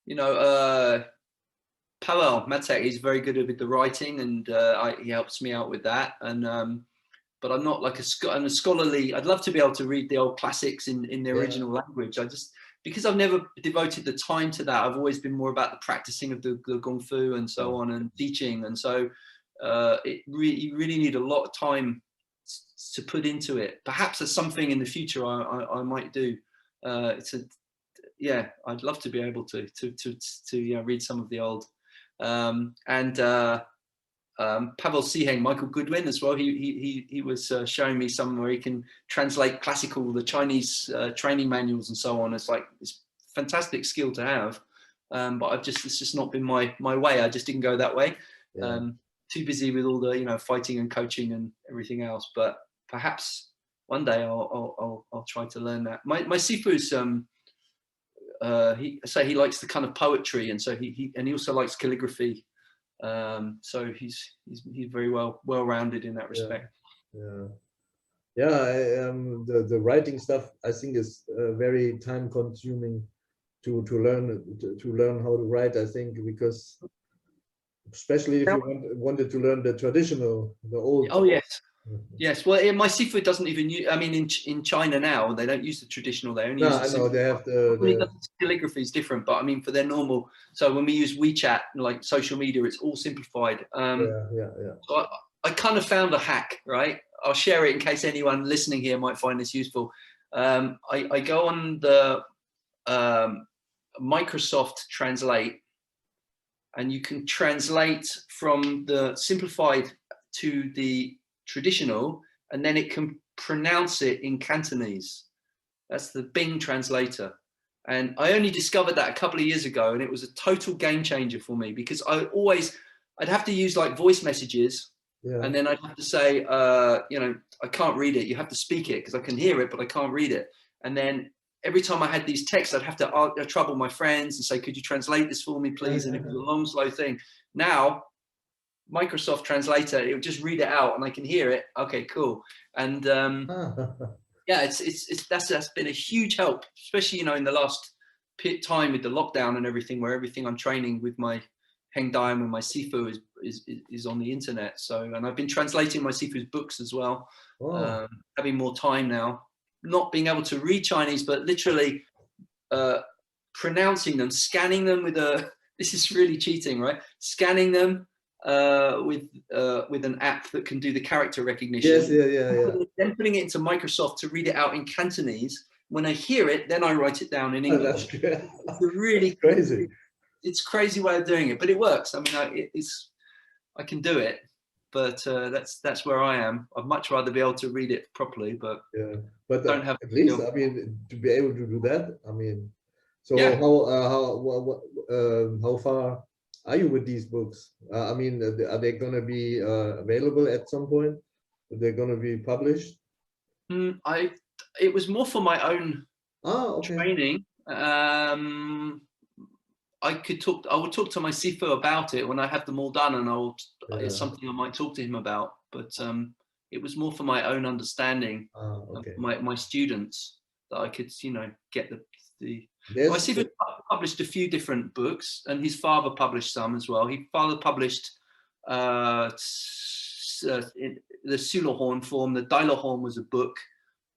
You know, Powell Matek is very good with the writing, and he helps me out with that. And but I'm not like I'm a scholarly. I'd love to be able to read the old classics in the original language. Because I've never devoted the time to that. I've always been more about the practicing of the kung fu and so on, and teaching. And so you really need a lot of time to put into it. Perhaps that's something in the future I might do. I'd love to be able to read some of the old Pavel Siheng, Michael Goodwin as well. He was showing me some where he can translate the Chinese training manuals and so on. It's fantastic skill to have, but it's just not been my way. I just didn't go that way. Too busy with all the fighting and coaching and everything else. But perhaps one day I'll try to learn that. My Sifu's he likes the kind of poetry, and so he also likes calligraphy. So he's very well-rounded in that respect. The writing stuff I think is very time-consuming to learn how to write. I think because especially if you wanted to learn the traditional, the old. Oh yes. Yes, well, my Sifu doesn't even use. I mean, in China now, they don't use the traditional. They only use. I know they have the calligraphy is different, but I mean, for their normal. So when we use WeChat, like social media, it's all simplified. So I kind of found a hack, right? I'll share it in case anyone listening here might find this useful. I go on the Microsoft Translate, and you can translate from the simplified to the traditional, and then it can pronounce it in Cantonese. That's the Bing translator. And I only discovered that a couple of years ago, and it was a total game changer for me, because I'd have to use like voice messages, and then I'd have to say, I can't read it. You have to speak it because I can hear it, but I can't read it. And then every time I had these texts, I'd have to trouble my friends and say, could you translate this for me, please? And it was a long, slow thing. Now, Microsoft Translator, it would just read it out and I can hear it. Okay, cool. And that's been a huge help, especially in the last time with the lockdown and everything, where everything I'm training with my Heng Dai and with my Sifu is on the internet. So, and I've been translating my Sifu's books as well. Having more time now, not being able to read Chinese, but literally pronouncing them, scanning them with this is really cheating, right? Scanning them with an app that can do the character recognition. Yes, Then putting it into Microsoft to read it out in Cantonese. When I hear it, then I write it down in English. It's a really crazy. It's crazy way of doing it, but it works. I mean, I can do it, but that's where I am. I'd much rather be able to read it properly, but don't have at least. I mean, to be able to do that. I mean, so how far are you with these books? I mean, are they going to be available at some point? Are they going to be published? It was more for my own training. I would talk to my Sifu about it when I have them all done, and it's something I might talk to him about. But it was more for my own understanding of my students, that I could, get my Sifu published a few different books, and his father published some as well. His father published the Sulohorn form. The Dailahorn was a book.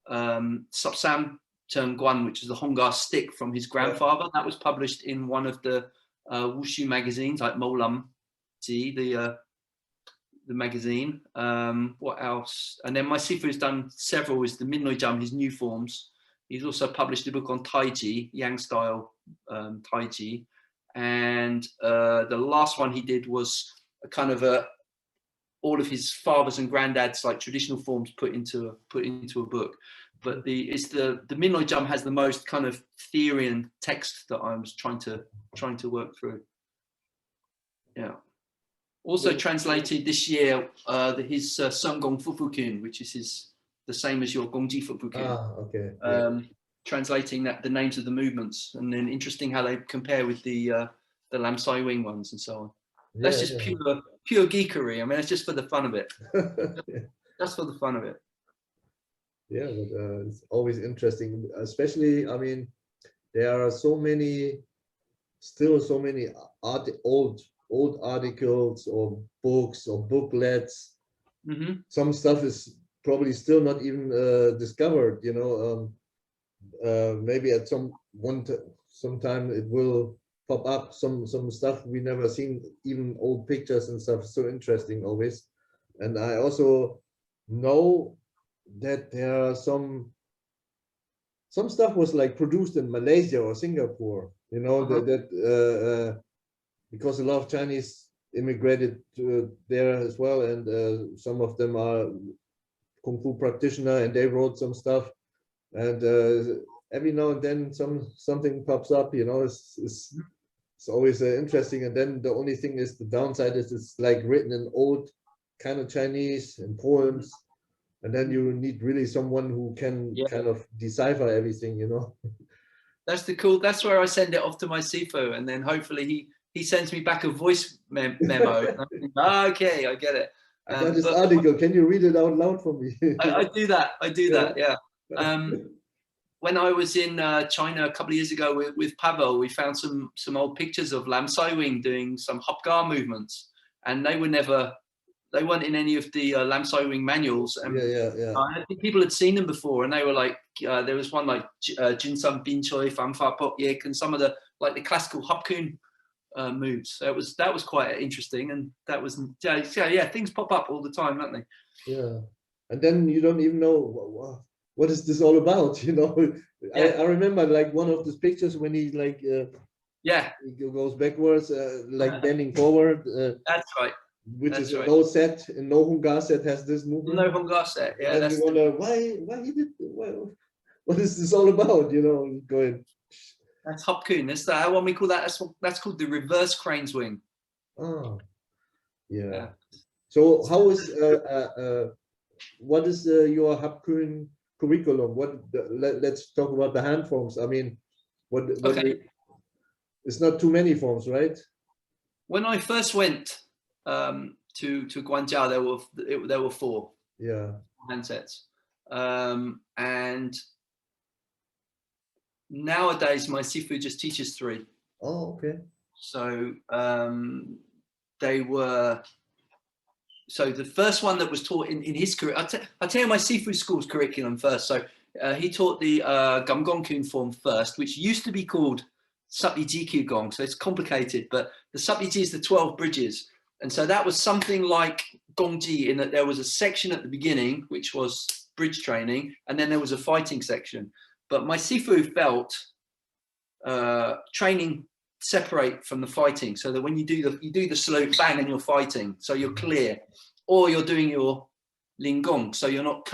Sapsam Guan, which is the Hongar stick from his grandfather, that was published in one of the Wushu magazines, like Molam Ji, the magazine. What else? And then my Sifu's done several. Is the Minnoijam, his new forms. He's also published a book on Taiji, Yang style Taiji, and the last one he did was a kind of all of his fathers and granddads like traditional forms put into a book. But the Minnoijam has the most kind of theory and text that I was trying to work through. Yeah. Also translated this year his Sun Gong Fufu-kun, which is the same as your Gongji Fufu-kun. Translating the names of the movements, and then interesting how they compare with the Lam Sai Wing ones and so on. That's just pure geekery. I mean, it's just for the fun of it. That's for the fun of it. Yeah, but it's always interesting, especially, I mean, there are still so many old articles or books or booklets. Some stuff is probably still not even discovered, you know. Maybe at sometime it will pop up some stuff we never seen, even old pictures and stuff. So interesting always. And I also know that there are some stuff was like produced in Malaysia or Singapore, you know, because a lot of Chinese immigrated there as well, and some of them are kung fu practitioner, and they wrote some stuff, and every now and then something pops up, you know. It's always interesting. And then the only thing is, the downside is it's like written in old kind of Chinese and poems, and then you need really someone who can kind of decipher everything, you know. That's where I send it off to my Sifu, and then hopefully he sends me back a voice memo. And I think, okay, I get it. I got this article. Can you read it out loud for me? I do that. Yeah. When I was in China a couple of years ago with Pavel, we found some old pictures of Lam Sai Wing doing some Hop-Gar movements, and they weren't in any of the Lam Sai Wing manuals. And I think people had seen them before, and they were like, there was one like Jin Sam Bin Choi, Fan Fa Pok Yek, and some of the classical Hop-Kun moves. So that was quite interesting, and that was things pop up all the time, don't they? Yeah, and then you don't even know what is this all about, you know. I remember like one of those pictures when he like he goes backwards, like bending forward. That's right. Which is no set, and no Hungar set has this movement. No Hungar set, yeah. And you wonder why he did. What is this all about? You know, going. That's Hop-Kun. That's the one we call that. That's called the reverse crane swing. Oh, yeah. So how is what is your Hop-Kun curriculum? Let's talk about the hand forms. I mean, it's not too many forms, right? When I first went to Guangzhou, there were 4 handsets, and nowadays my Sifu just teaches 3. Oh, okay. So the first one that was taught in his career, I'll tell you my Sifu school's curriculum first. So he taught the Gum Kun form first, which used to be called Supi Jiku Gong. So it's complicated, but the Supi Ji is the 12 bridges. And so that was something like Gongji, in that there was a section at the beginning, which was bridge training, and then there was a fighting section. But my Sifu felt training separate from the fighting, so that when you do the salute, bang, and you're fighting, so you're clear, or you're doing your Lingong, so you're not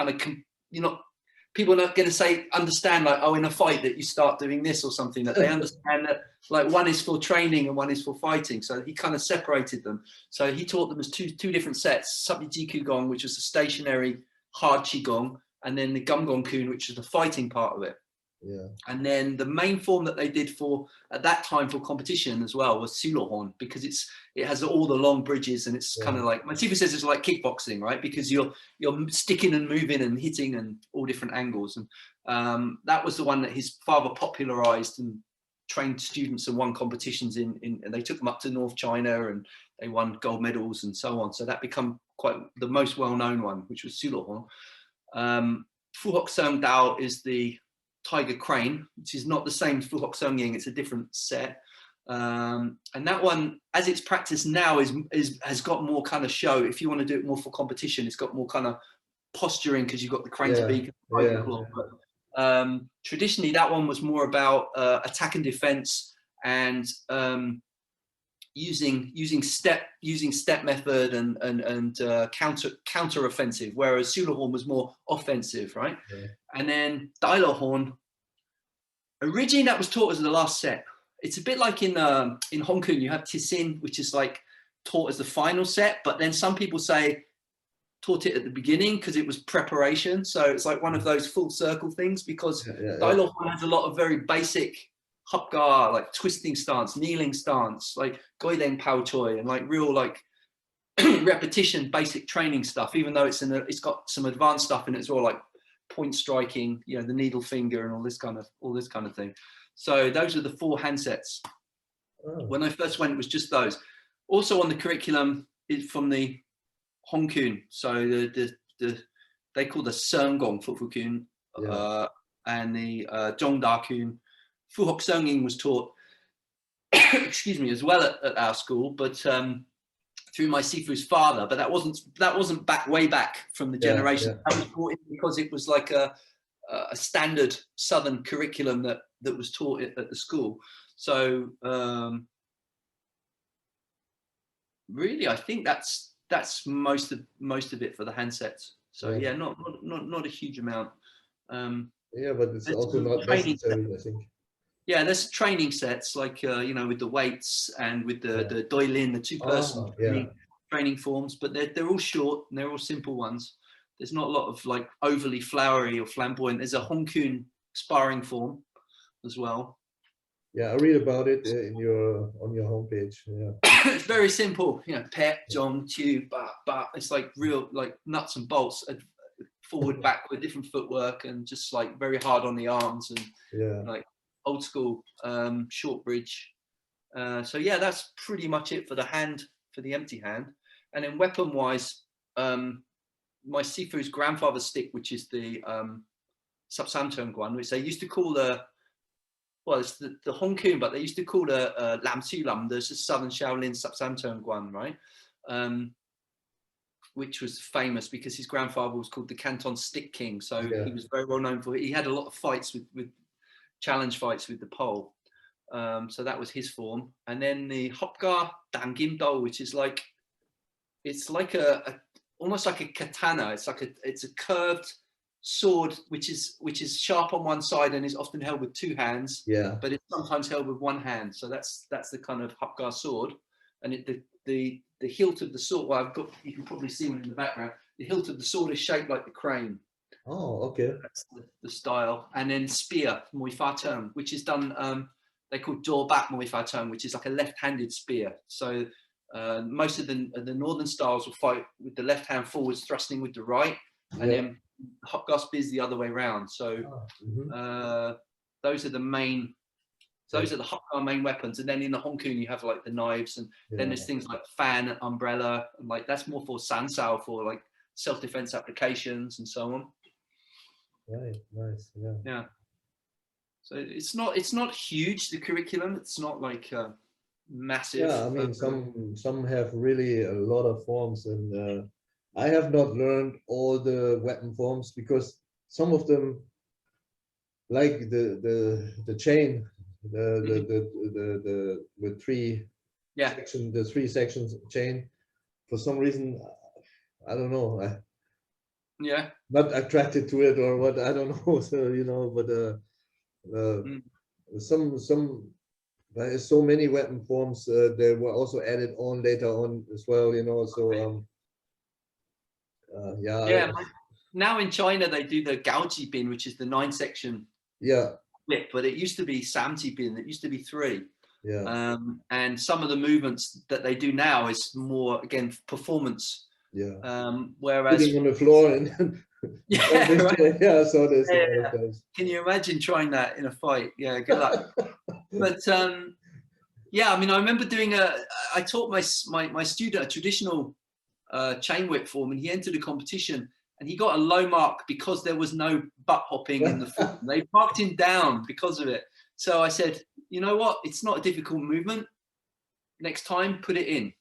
people are not going to understand like, oh, in a fight that you start doing this or something, that they understand that like one is for training and one is for fighting. So he kind of separated them. So he taught them as two different sets: Supi Jiku Gong, which was the stationary hard Qigong, and then the Gum Kun, which is the fighting part of it. Yeah. And then the main form that they did at that time for competition as well was Sulohorn, because it has all the long bridges, and it's kind of like, my Sifu says it's like kickboxing, right? Because you're sticking and moving and hitting and all different angles. And that was the one that his father popularized and trained students and won competitions in, and they took them up to North China and they won gold medals and so on. So that became quite the most well-known one, which was Sulohorn. Fu Hok Seung Dao is the Tiger Crane, which is not the same as Fu Hok Seung Ying. It's a different set, and that one, as it's practiced now, has got more kind of show. If you want to do it more for competition, it's got more kind of posturing, because you've got the crane's beak and claw. But traditionally, that one was more about attack and defense, and using step method and counter offensive, whereas Sulohorn was more offensive, right? And then Dailohorn, originally that was taught as the last set. It's a bit like in Hong Kong, you have Tisin, which is like taught as the final set, but then some people say taught it at the beginning because it was preparation. So it's like one of those full circle things, because Dailohorn has a lot of very basic Hop-Gar, like twisting stance, kneeling stance, like Goiden Pao Choi, and like real like repetition, basic training stuff, even though it's got some advanced stuff in it as well, like point striking, you know, the needle finger and all this kind of thing. So those are the 4 handsets. When I first went, it was just those. Also on the curriculum is from the Hong Kong, so the they call the Seung-gong Fu-Fu-Kun, and the Zhongda-Kun. Fu-Hok-Seung-ing was taught, excuse me, as well at our school, but through my Sifu's father. But that wasn't way back from the generation. That was taught because it was like a standard Southern curriculum that was taught at the school. So really, I think that's most of it for the handsets. So yeah, not a huge amount. Yeah, but it's also not necessary, I think. Yeah, there's training sets like you know, with the weights and with the doilin, the two-person training forms, but they're all short and they're all simple ones. There's not a lot of like overly flowery or flamboyant. There's a Hong-Kun sparring form as well. Yeah, I read about it on your homepage. Yeah, it's very simple. You know, pet, jong, tu, ba. It's like real like nuts and bolts, forward, backward, different footwork, and just like very hard on the arms and like old school short bridge. So yeah, that's pretty much it for the hand, for the empty hand. And then weapon wise, my Sifu's grandfather's stick, which is the Sapsamtong Guan, which they used to call it's the Hong Kong, but they used to call Lam Su Lam. There's a Southern Shaolin Sapsamtong Guan, right? Which was famous because his grandfather was called the Canton Stick King. So he was very well known for it. He had a lot of fights with challenge fights with the pole. So that was his form. And then the Hopgar Dan Gim Do, which is like, it's like almost like a katana. It's a curved sword which is sharp on one side and is often held with two hands. Yeah. But it's sometimes held with one hand. So that's the kind of Hopgar sword. And the hilt of the sword, well, you can probably see one in the background. The hilt of the sword is shaped like the crane. Oh, okay. That's the style. And then spear, Mui Fa Tung, which is done, they call door back Mui Fa Tung, which is like a left-handed spear. So most of the northern styles will fight with the left hand forwards, thrusting with the right, and then Hopgar spears the other way around. So those are the main. Those are the Hopgar main weapons, and then in the Hong Kong you have like the knives, and then there's things like fan and umbrella, and like that's more for sansao, for like self-defense applications and so on. Right, nice, yeah. So it's not huge, the curriculum. It's not like massive. Yeah, I mean some have really a lot of forms, and I have not learned all the weapon forms because some of them, like the chain, the three the three sections chain, for some reason I don't know, not attracted to it or what, I don't know. So you know, but some there's so many weapon forms that were also added on later on as well, you know. So now in China they do the Gaoji bin, which is the 9-section whip, but it used to be Samti bin. It used to be 3. And some of the movements that they do now is more, again, performance. Whereas sitting on the floor and so there's can you imagine trying that in a fight? Yeah, good luck. But I mean, I remember doing I taught my student a traditional chain whip form, and he entered a competition and he got a low mark because there was no butt hopping in the form. They marked him down because of it. So I said, you know what, it's not a difficult movement, next time put it in.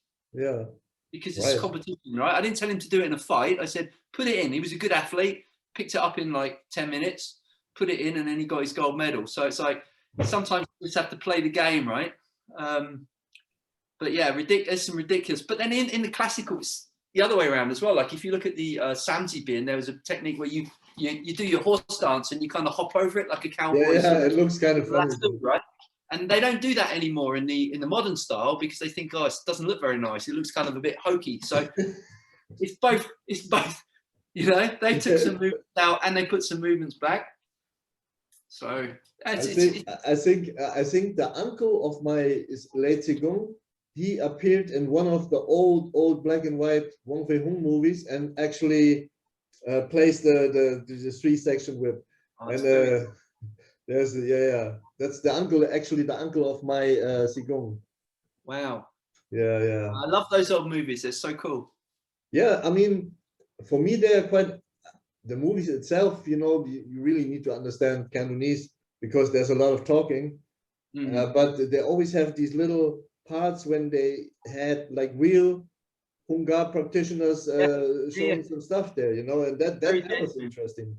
Because it's a competition, right? I didn't tell him to do it in a fight. I said, put it in. He was a good athlete, picked it up in like 10 minutes, put it in, and then he got his gold medal. So it's like, sometimes you just have to play the game, right? But yeah, there's some ridiculous. But then in the classical, it's the other way around as well. Like if you look at the Samti bin, there was a technique where you do your horse dance and you kind of hop over it like a cowboy. It looks kind of funny, right? And they don't do that anymore in the modern style because they think, oh, it doesn't look very nice. It looks kind of a bit hokey. So it's both. You know, they took some movements out and they put some movements back. So I think the uncle of my late Qigong, he appeared in one of the old black and white Wong Fei Hung movies and actually plays the 3-section whip. And there's that's the uncle, actually the uncle of my Qigong. Wow. Yeah. I love those old movies. They're so cool. Yeah, I mean, for me they're quite the movies itself, you know, you really need to understand Cantonese because there's a lot of talking. But they always have these little parts when they had like real Hungar practitioners showing some stuff there, you know, and that was interesting.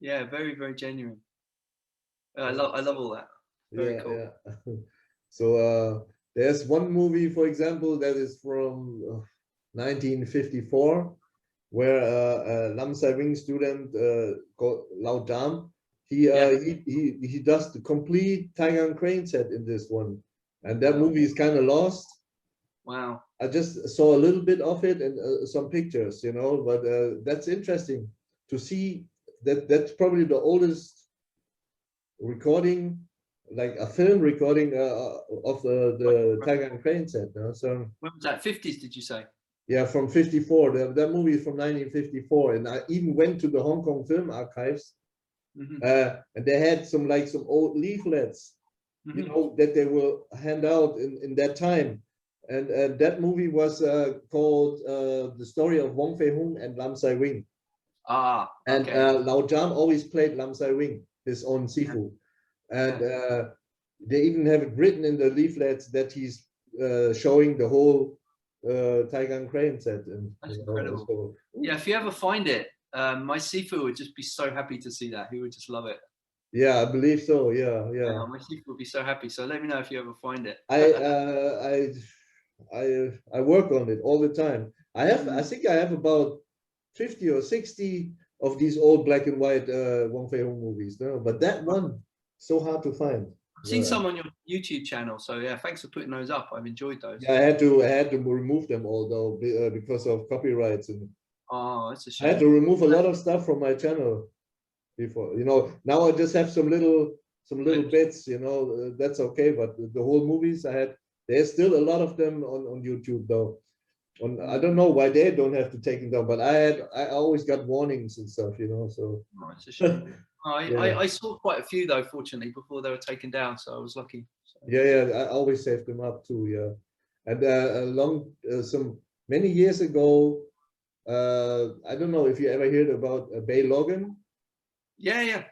Yeah, very, very genuine. I love all that. Very cool. Yeah. So there's one movie, for example, that is from 1954, where a Lam Sai Wing student called Lao Jam, he does the complete Taiwan crane set in this one, and that movie is kind of lost. Wow. I just saw a little bit of it and some pictures, you know, but that's interesting to see. That's probably the oldest recording, like a film recording of the Taiwan crane set. You know? So when was that? 50s, did you say? Yeah, from 54. That movie is from 1954, and I even went to the Hong Kong Film Archives, and they had some old leaflets, you know, that they will hand out in that time, and that movie was called The Story of Wong Fei Hung and Lam Sai Wing. And Lao Jam always played Lam Sai Wing, his own Sifu, and they even have it written in the leaflets that he's showing the whole Taiwan crane set. And that's incredible. So, yeah, if you ever find it, my Sifu would just be so happy to see that. He would just love it. Yeah, I believe so. Yeah. My Sifu would be so happy. So let me know if you ever find it. I work on it all the time. I think I have about 50 or 60 of these old black and white Wong Fei Hung movies. No, but that one so hard to find. I've seen some on your YouTube channel, so yeah, thanks for putting those up. I've enjoyed those. Yeah, I had to remove them all though because of copyrights, and that's a shame. I had to remove a lot of stuff from my channel before. You know, now I just have some little bits. You know, that's okay. But the whole movies there's still a lot of them on YouTube though. I don't know why they don't have to take them down, but I always got warnings and stuff. You know, so. It's a shame. I saw quite a few though, fortunately, before they were taken down, so I was lucky. So. Yeah, I always saved them up too. Yeah, and many years ago, I don't know if you ever heard about Bay Logan. Yeah.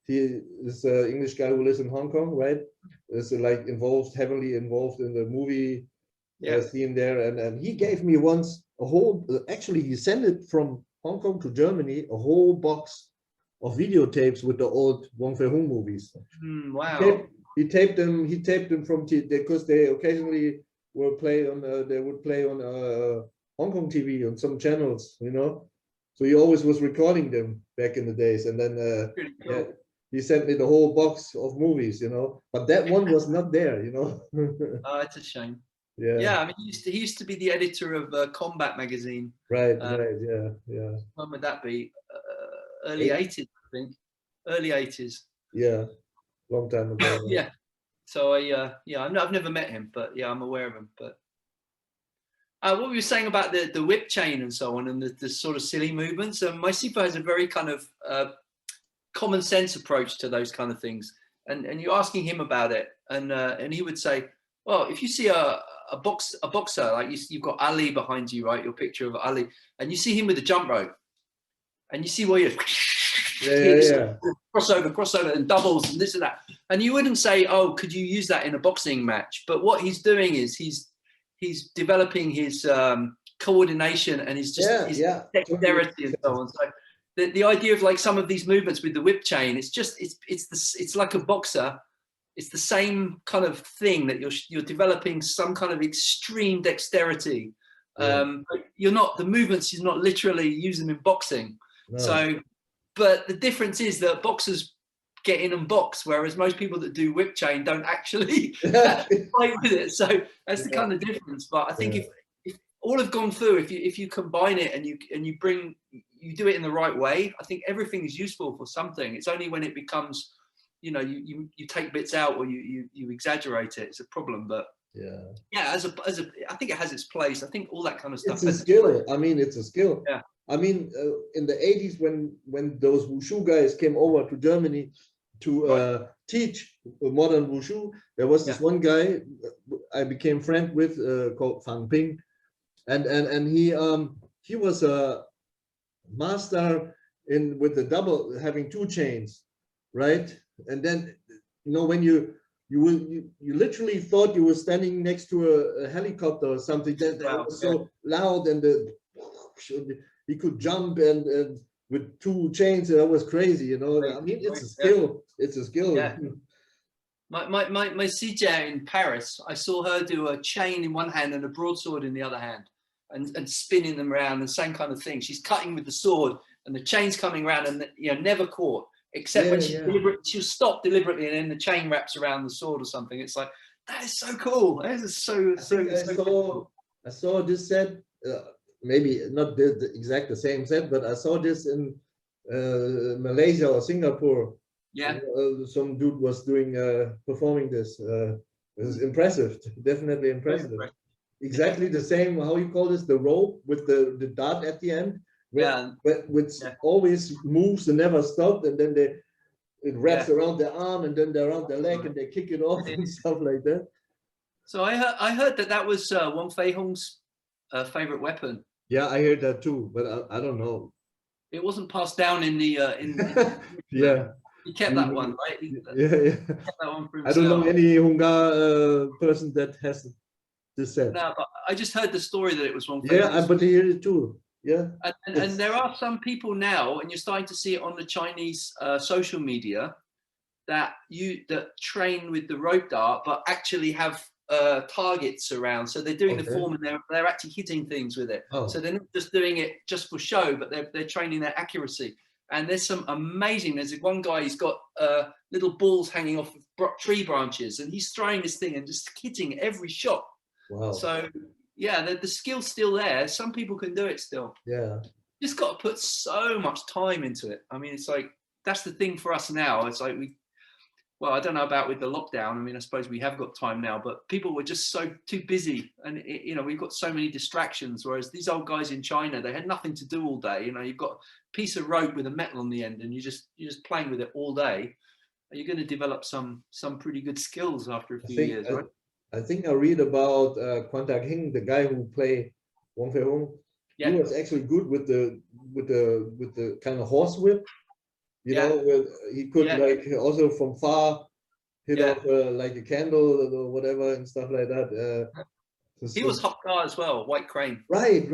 He is an English guy who lives in Hong Kong, right? Is like heavily involved in the movie scene there, and he gave me once a whole. Actually, he sent it from Hong Kong to Germany, a whole box of videotapes with the old Wong Fei Hung movies. Wow. He taped them from because they occasionally will play on they would play on Hong Kong TV on some channels, you know. So he always was recording them back in the days, and then he sent me the whole box of movies, you know. But that one was not there, you know. Oh, it's a shame. Yeah. I mean, he used to be the editor of Combat magazine. Right. Yeah. When would that be? Early 80s, I think. Early 80s. Yeah, long time ago. Yeah. So I've never met him, but yeah, I'm aware of him. But what were you saying about the whip chain and so on, and the sort of silly movements? My Sifu has a very kind of common sense approach to those kind of things, and you're asking him about it, and he would say, well, if you see a boxer, like you've got Ali behind you, right? Your picture of Ali, and you see him with a jump rope. And you see where you crossover and doubles and this and that, and you wouldn't say, oh, could you use that in a boxing match? But what he's doing is he's developing his coordination and his dexterity and so on. So the idea of like some of these movements with the whip chain, it's like a boxer. It's the same kind of thing that you're developing some kind of extreme dexterity. But the movements is not literally using in boxing. No. So, but the difference is that boxers get in and box, whereas most people that do whip chain don't actually fight with it. So that's the kind of difference. But I think if all of Kung-Fu, if you combine it and you do it in the right way, I think everything is useful for something. It's only when it becomes, you know, you take bits out or you exaggerate it, it's a problem. But I think it has its place. I think all that kind of stuff. It's a skill. I mean, it's a skill. Yeah. I mean, in the 80s, when those wushu guys came over to Germany to teach modern wushu, there was this one guy I became friend with called Fang Ping, and he was a master with the double, having 2 chains, right? And then, you know, when you literally thought you were standing next to a helicopter or something, that was so loud, and he could jump and with 2 chains, that was crazy, you know. I mean, it's a skill. It's a skill. Yeah. My CJ in Paris, I saw her do a chain in one hand and a broadsword in the other hand, and spinning them around, the same kind of thing. She's cutting with the sword, and the chain's coming around, and you know, never caught, except when she'll stop deliberately, and then the chain wraps around the sword or something. It's like, that is so cool. That is so cool. I saw this set, maybe not the exact the same set, but I saw this in Malaysia or Singapore. Yeah. Some dude was doing performing this. It was impressive, definitely impressive. Exactly the same, how you call this, the rope with the dart at the end, which always moves and never stopped, and then it wraps around their arm, and then around their leg, and they kick it off and stuff like that. So I heard that was Wang Feihong's favorite weapon. Yeah, I heard that too, but I don't know. It wasn't passed down in the yeah. He kept that one, right? He kept that one for himself. I don't know any Hunga person that has this set. No, but I just heard the story that it was Wang Feihong. Yeah, but I hear it too. Yeah. And there are some people now, and you're starting to see it on the Chinese social media, that train with the rope dart, but actually have targets around. So they're doing the form, and they're actually hitting things with it. Oh. So they're not just doing it just for show, but they're training their accuracy. And there's some amazing, there's one guy, he's got little balls hanging off of tree branches, and he's throwing this thing and just hitting every shot. Wow. So yeah, the skill's still there. Some people can do it still. Yeah. You just got to put so much time into it. I mean, it's like, that's the thing for us now. It's like well, I don't know about with the lockdown. I mean, I suppose we have got time now, but people were just so too busy, and you know, we've got so many distractions. Whereas these old guys in China, they had nothing to do all day. You know, you've got a piece of rope with a metal on the end, and you're just playing with it all day. You're going to develop some pretty good skills after a few years, right? I think I read about Quantak Hing, the guy who played Wang Feihong. He was actually good with the kind of horse whip. You know, where he could like also from far hit off like a candle or whatever and stuff like that. He was HIP-HOP as well, White Crane. Right.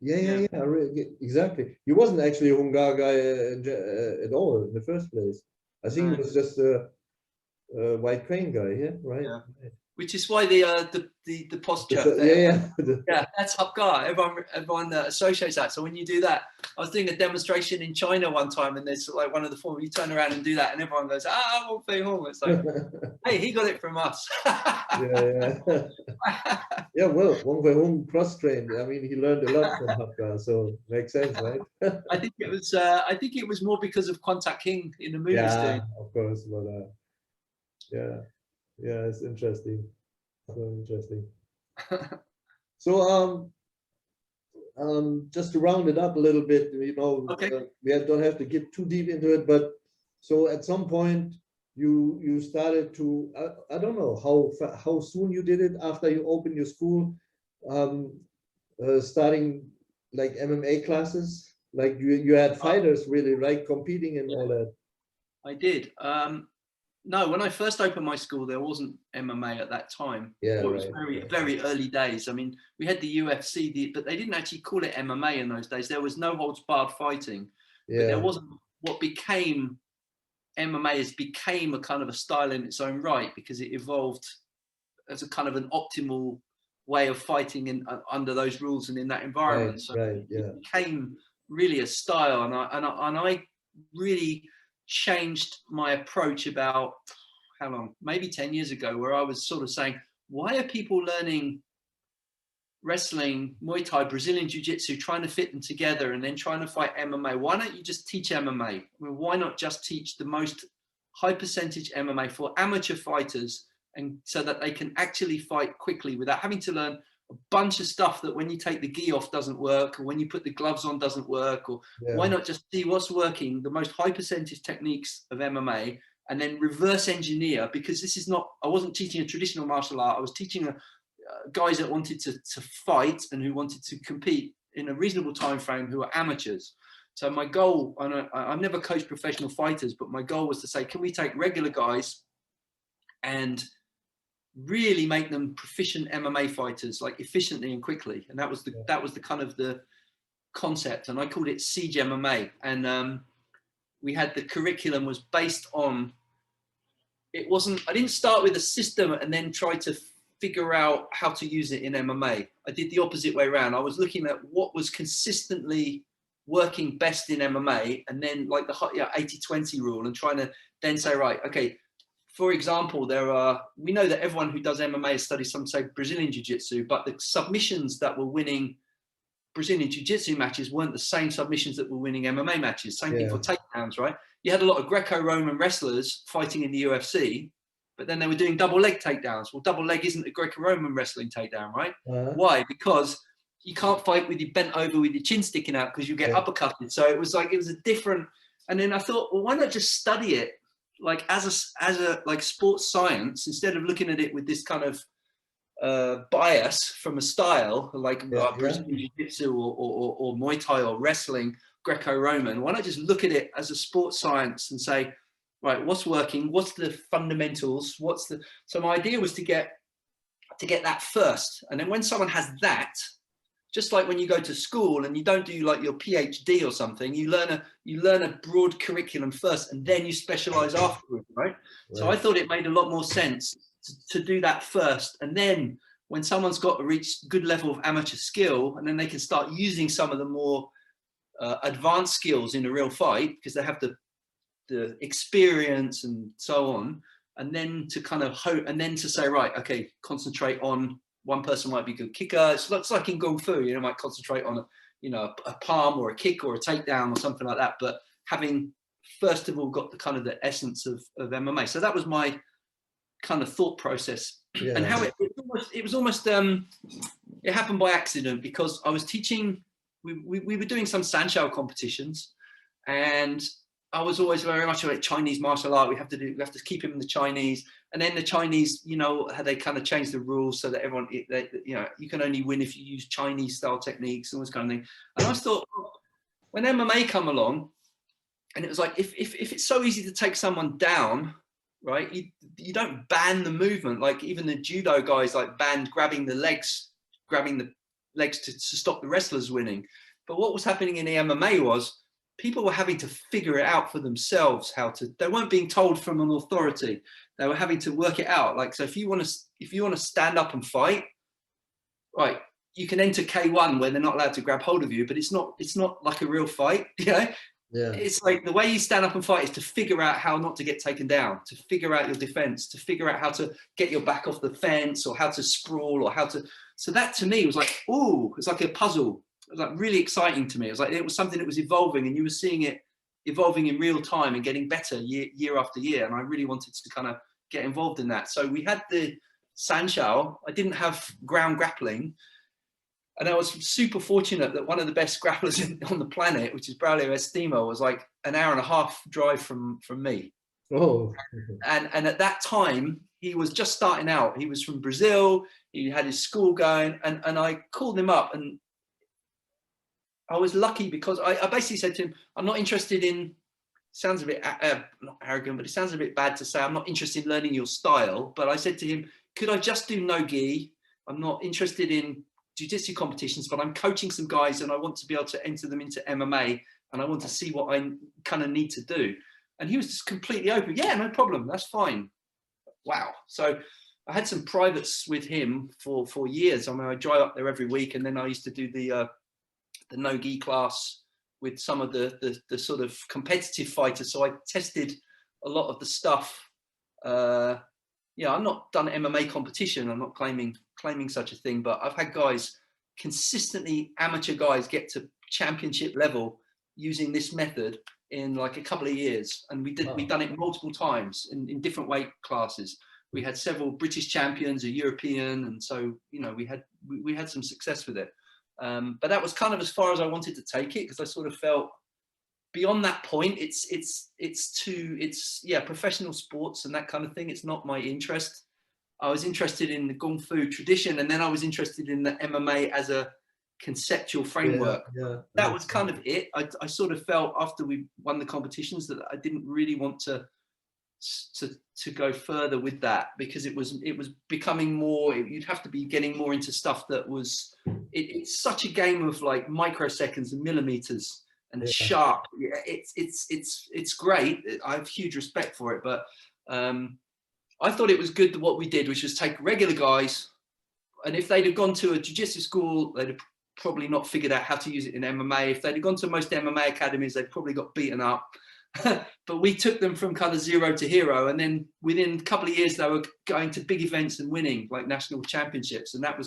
Yeah. Exactly. He wasn't actually a Hungar guy at all in the first place. I think it was just a White Crane guy. Yeah, right. Yeah. Which is why the posture. That's HIP-HOP. Everyone associates that. So when you do that, I was doing a demonstration in China one time, and there's like one of the forms, you turn around and do that, and everyone goes, Wang Feihong. It's like, hey, he got it from us. Yeah. Well, Wang Feihong cross-trained. I mean, he learned a lot from HIP-HOP, so makes sense, right? I think it was more because of Quantak King in the movies. Yeah, of course, but yeah, it's interesting. So interesting. So just to round it up a little bit, you know, we don't have to get too deep into it, but so at some point you started to, I don't know how soon you did it after you opened your school, starting like MMA classes, like you had fighters really, right, competing and all that. I did. No, when I first opened my school, there wasn't MMA at that time. Yeah, it was very early days. I mean, we had the UFC, but they didn't actually call it MMA in those days. There was no holds barred fighting. Yeah. But there wasn't what became MMA became a kind of a style in its own right, because it evolved as a kind of an optimal way of fighting under those rules and in that environment. It became really a style, and I really changed my approach about how long, maybe 10 years ago, where I was sort of saying, why are people learning wrestling, Muay Thai, Brazilian Jiu-Jitsu, trying to fit them together and then trying to fight MMA? Why don't you just teach MMA? I mean, why not just teach the most high percentage MMA for amateur fighters, and so that they can actually fight quickly without having to learn a bunch of stuff that when you take the gi off doesn't work, or when you put the gloves on doesn't work, or why not just see what's working, the most high percentage techniques of MMA, and then reverse engineer? Because this is not, I wasn't teaching a traditional martial art, I was teaching guys that wanted to fight and who wanted to compete in a reasonable time frame, who are amateurs. So my goal, and I've never coached professional fighters, but my goal was to say, can we take regular guys and really make them proficient MMA fighters, like efficiently and quickly? And that was the kind of the concept, and I called it Siege MMA. And we had the curriculum was based on, it wasn't, I didn't start with a system and then try to figure out how to use it in MMA. I did the opposite way around. I was looking at what was consistently working best in MMA, and then like the 80-20 rule, and trying to then say, right, okay, for example, we know that everyone who does MMA has studied some, say, Brazilian Jiu-Jitsu, but the submissions that were winning Brazilian Jiu-Jitsu matches weren't the same submissions that were winning MMA matches. Same thing for takedowns, right? You had a lot of Greco-Roman wrestlers fighting in the UFC, but then they were doing double leg takedowns. Well, double leg isn't a Greco-Roman wrestling takedown, right? Why? Because you can't fight with your bent over with your chin sticking out, because you get uppercutted. So it was a different, and then I thought, well, why not just study it like as a like sports science, instead of looking at it with this kind of bias from a style like Brazilian Jiu-Jitsu or Muay Thai or wrestling, Greco-Roman. Why not just look at it as a sports science and say, right, what's working? What's the fundamentals? So my idea was to get that first. And then when someone has that, just like when you go to school and you don't do like your PhD or something, you learn a broad curriculum first, and then you specialize afterwards, right? So I thought it made a lot more sense to do that first. And then when someone's got to reach good level of amateur skill, and then they can start using some of the more advanced skills in a real fight, because they have the experience and so on, and then to kind of hope, and then to say, right, okay, concentrate on, one person might be a good kicker. It's like in Kung-Fu, you know, might concentrate on a palm or a kick or a takedown or something like that. But having first of all got the kind of the essence of MMA. So that was my kind of thought process. And how it was almost it happened by accident, because I was teaching, we were doing some Sanshao competitions, and I was always very much like Chinese martial art. We have to keep him in the Chinese, and then the Chinese, you know, how they kind of changed the rules so that everyone, you know, you can only win if you use Chinese style techniques and all this kind of thing. And I just thought, when MMA come along, and it was like, if it's so easy to take someone down, right? You don't ban the movement. Like even the judo guys like banned grabbing the legs to stop the wrestlers winning. But what was happening in the MMA was, people were having to figure it out for themselves they weren't being told from an authority. They were having to work it out. Like, so if you want to stand up and fight, right, you can enter K1 where they're not allowed to grab hold of you, but it's not like a real fight, you know? It's like the way you stand up and fight is to figure out how not to get taken down, to figure out your defense, to figure out how to get your back off the fence, or how to sprawl, or how to, so that to me was like, oh, it's like a puzzle. It was like really exciting to me. It was like, it was something that was evolving, and you were seeing it evolving in real time and getting better year after year. And I really wanted to kind of get involved in that. So we had the Sanshao. I didn't have ground grappling. And I was super fortunate that one of the best grapplers on the planet, which is Braulio Estimo, was like an hour and a half drive from me. Oh. And at that time, he was just starting out. He was from Brazil. He had his school going. And I called him up, and I was lucky because I basically said to him, I'm not interested in, sounds a bit not arrogant, but it sounds a bit bad to say, I'm not interested in learning your style. But I said to him, could I just do no-gi? I'm not interested in jiu-jitsu competitions, but I'm coaching some guys and I want to be able to enter them into MMA, and I want to see what I kind of need to do. And he was just completely open. Yeah, no problem. That's fine. Wow. So I had some privates with him for years. I mean, I drive up there every week, and then I used to do the no-gi class with some of the sort of competitive fighters. So I tested a lot of the stuff. Yeah, I've not done MMA competition. I'm not claiming such a thing, but I've had guys consistently, amateur guys, get to championship level using this method in like a couple of years. And we've done it multiple times in different weight classes. We had several British champions, a European, and so, you know, we had some success with it. But that was kind of as far as I wanted to take it, because I sort of felt beyond that point, it's professional sports and that kind of thing. It's not my interest. I was interested in the Kung Fu tradition, and then I was interested in the MMA as a conceptual framework. Yeah, that was kind of it. I sort of felt after we won the competitions that I didn't really want to go further with that, because it was becoming more, you'd have to be getting more into stuff that was, it's such a game of like microseconds and millimeters and sharp. It's great. I have huge respect for it, but I thought it was good what we did, which was take regular guys, and if they'd have gone to a jiu-jitsu school, they'd have probably not figured out how to use it in MMA. If they'd have gone to most MMA academies, they'd probably got beaten up. But we took them from kind of zero to hero, and then within a couple of years they were going to big events and winning like national championships, and that was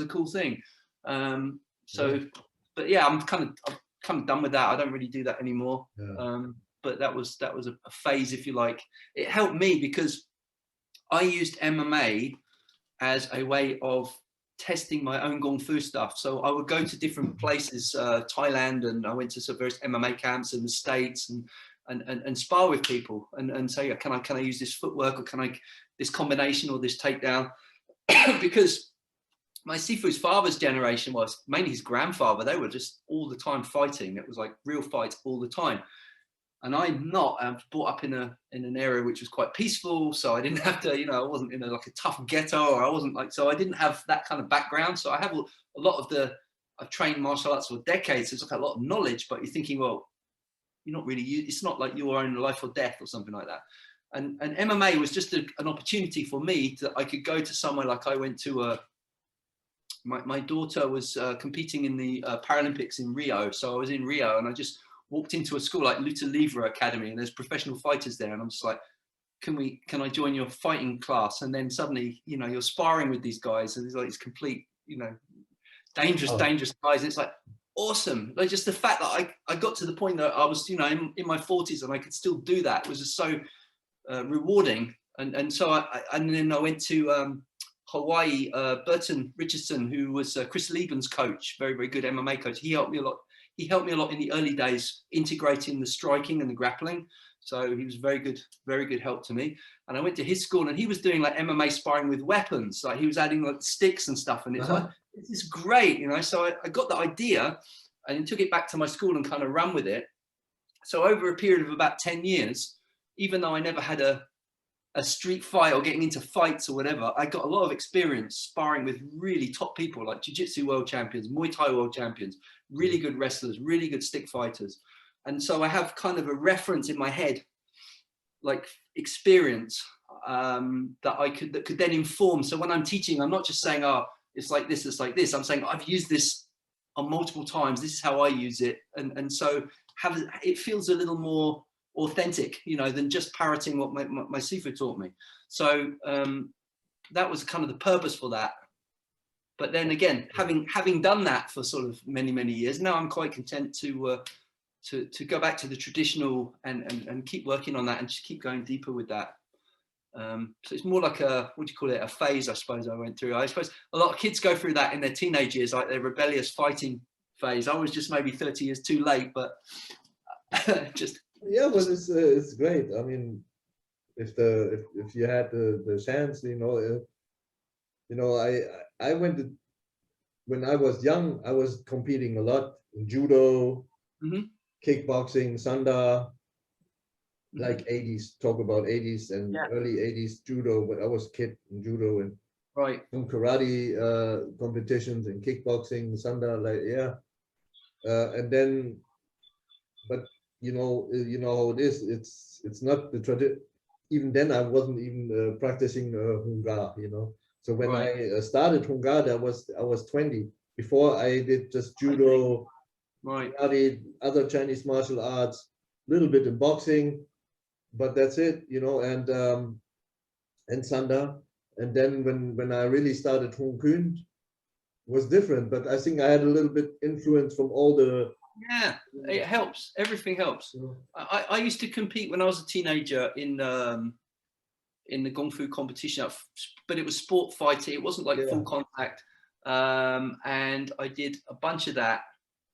a cool thing. But yeah, I'm kind of done with that. I don't really do that anymore. But that was a phase, if you like. It helped me because I used MMA as a way of testing my own Kung Fu stuff. So I would go to different places, Thailand, and I went to some various MMA camps in the States, and spar with people and say, can I use this footwork, or can I this combination or this takedown? Because my Sifu's father's generation was mainly his grandfather. They were just all the time fighting. It was like real fights all the time. And I'm not. I was brought up in an area which was quite peaceful, so I didn't have to, I wasn't in like a tough ghetto, or I wasn't like, so I didn't have that kind of background. So I have a lot of I've trained martial arts for decades, so it's like a lot of knowledge. But you're thinking, well, you're not really. It's not like your own life or death or something like that. And MMA was just an opportunity for me that I could go to somewhere like I went to. My daughter was competing in the Paralympics in Rio, so I was in Rio, and I just walked into a school like Luta Livre Academy, and there's professional fighters there, and I'm just like, can I join your fighting class? And then suddenly, you're sparring with these guys, and there's like these complete, dangerous guys. And it's like awesome. Like just the fact that I got to the point that I was, in my 40s, and I could still do that was just so rewarding. And so then I went to Hawaii. Burton Richardson, who was Chris Lieben's coach, very, very good MMA coach. He helped me a lot. He helped me a lot in the early days, integrating the striking and the grappling. So he was very good help to me. And I went to his school, and he was doing like MMA sparring with weapons. Like he was adding like sticks and stuff. And it's like, this is great, So I got the idea and took it back to my school and kind of ran with it. So over a period of about 10 years, even though I never had a street fight or getting into fights or whatever, I got a lot of experience sparring with really top people like jiu-jitsu world champions, Muay Thai world champions, really good wrestlers, really good stick fighters. And so I have kind of a reference in my head, like experience that could then inform. So when I'm teaching, I'm not just saying, oh, it's like this, it's like this. I'm saying I've used this on multiple times. This is how I use it. And so it feels a little more authentic, than just parroting what my Sifu taught me. So that was kind of the purpose for that. But then again, having done that for sort of many years, now I'm quite content to go back to the traditional and keep working on that and just keep going deeper with that. So it's more like a phase, I suppose I went through. I suppose a lot of kids go through that in their teenage years, like their rebellious fighting phase. I was just maybe 30 years too late, but just. Yeah, well, it's great. I mean, if you had the chance, I went to, when I was young, I was competing a lot in judo, kickboxing, sanda, like 80s. Talk about 80s and early 80s judo. But I was a kid in judo and some karate competitions and kickboxing, sanda, and then, but. You know how it is. It's not the tradition. Even then, I wasn't even practicing Hungar. So when I started Hungar, I was 20. Before I did just judo, karate, other Chinese martial arts, a little bit in boxing, but that's it. And sanda. And then when I really started Hung Kun, was different. But I think I had a little bit influence from all the. Yeah, it helps. Everything helps. I used to compete when I was a teenager in the Kung Fu competition, but it was sport fighting. It wasn't like full contact. And I did a bunch of that,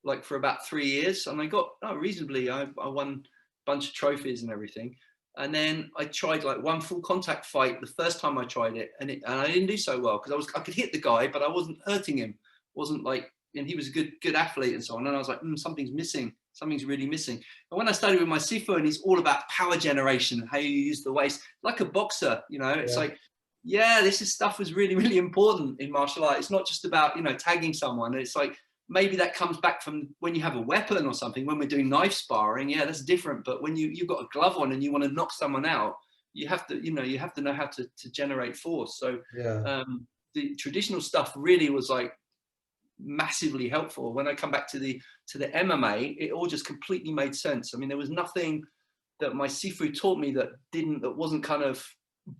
like for about 3 years, and I got reasonably. I won a bunch of trophies and everything. And then I tried like one full contact fight the first time I tried it, and I didn't do so well because I could hit the guy, but I wasn't hurting him. Wasn't like and he was a good athlete and so on. And I was like, something's missing. Something's really missing. And when I studied with my Sifu, and he's all about power generation, how you use the waist, like a boxer, you know, it's like, yeah, this is stuff was really, really important in martial art. It's not just about, you know, tagging someone. It's like, maybe that comes back from when you have a weapon or something, when we're doing knife sparring, yeah, that's different. But when you've got a glove on and you want to knock someone out, you have to, you know, you have to know how to generate force. So the traditional stuff really was like massively helpful. When I come back to the MMA, it all just completely made sense. I mean, there was nothing that my Sifu taught me that wasn't kind of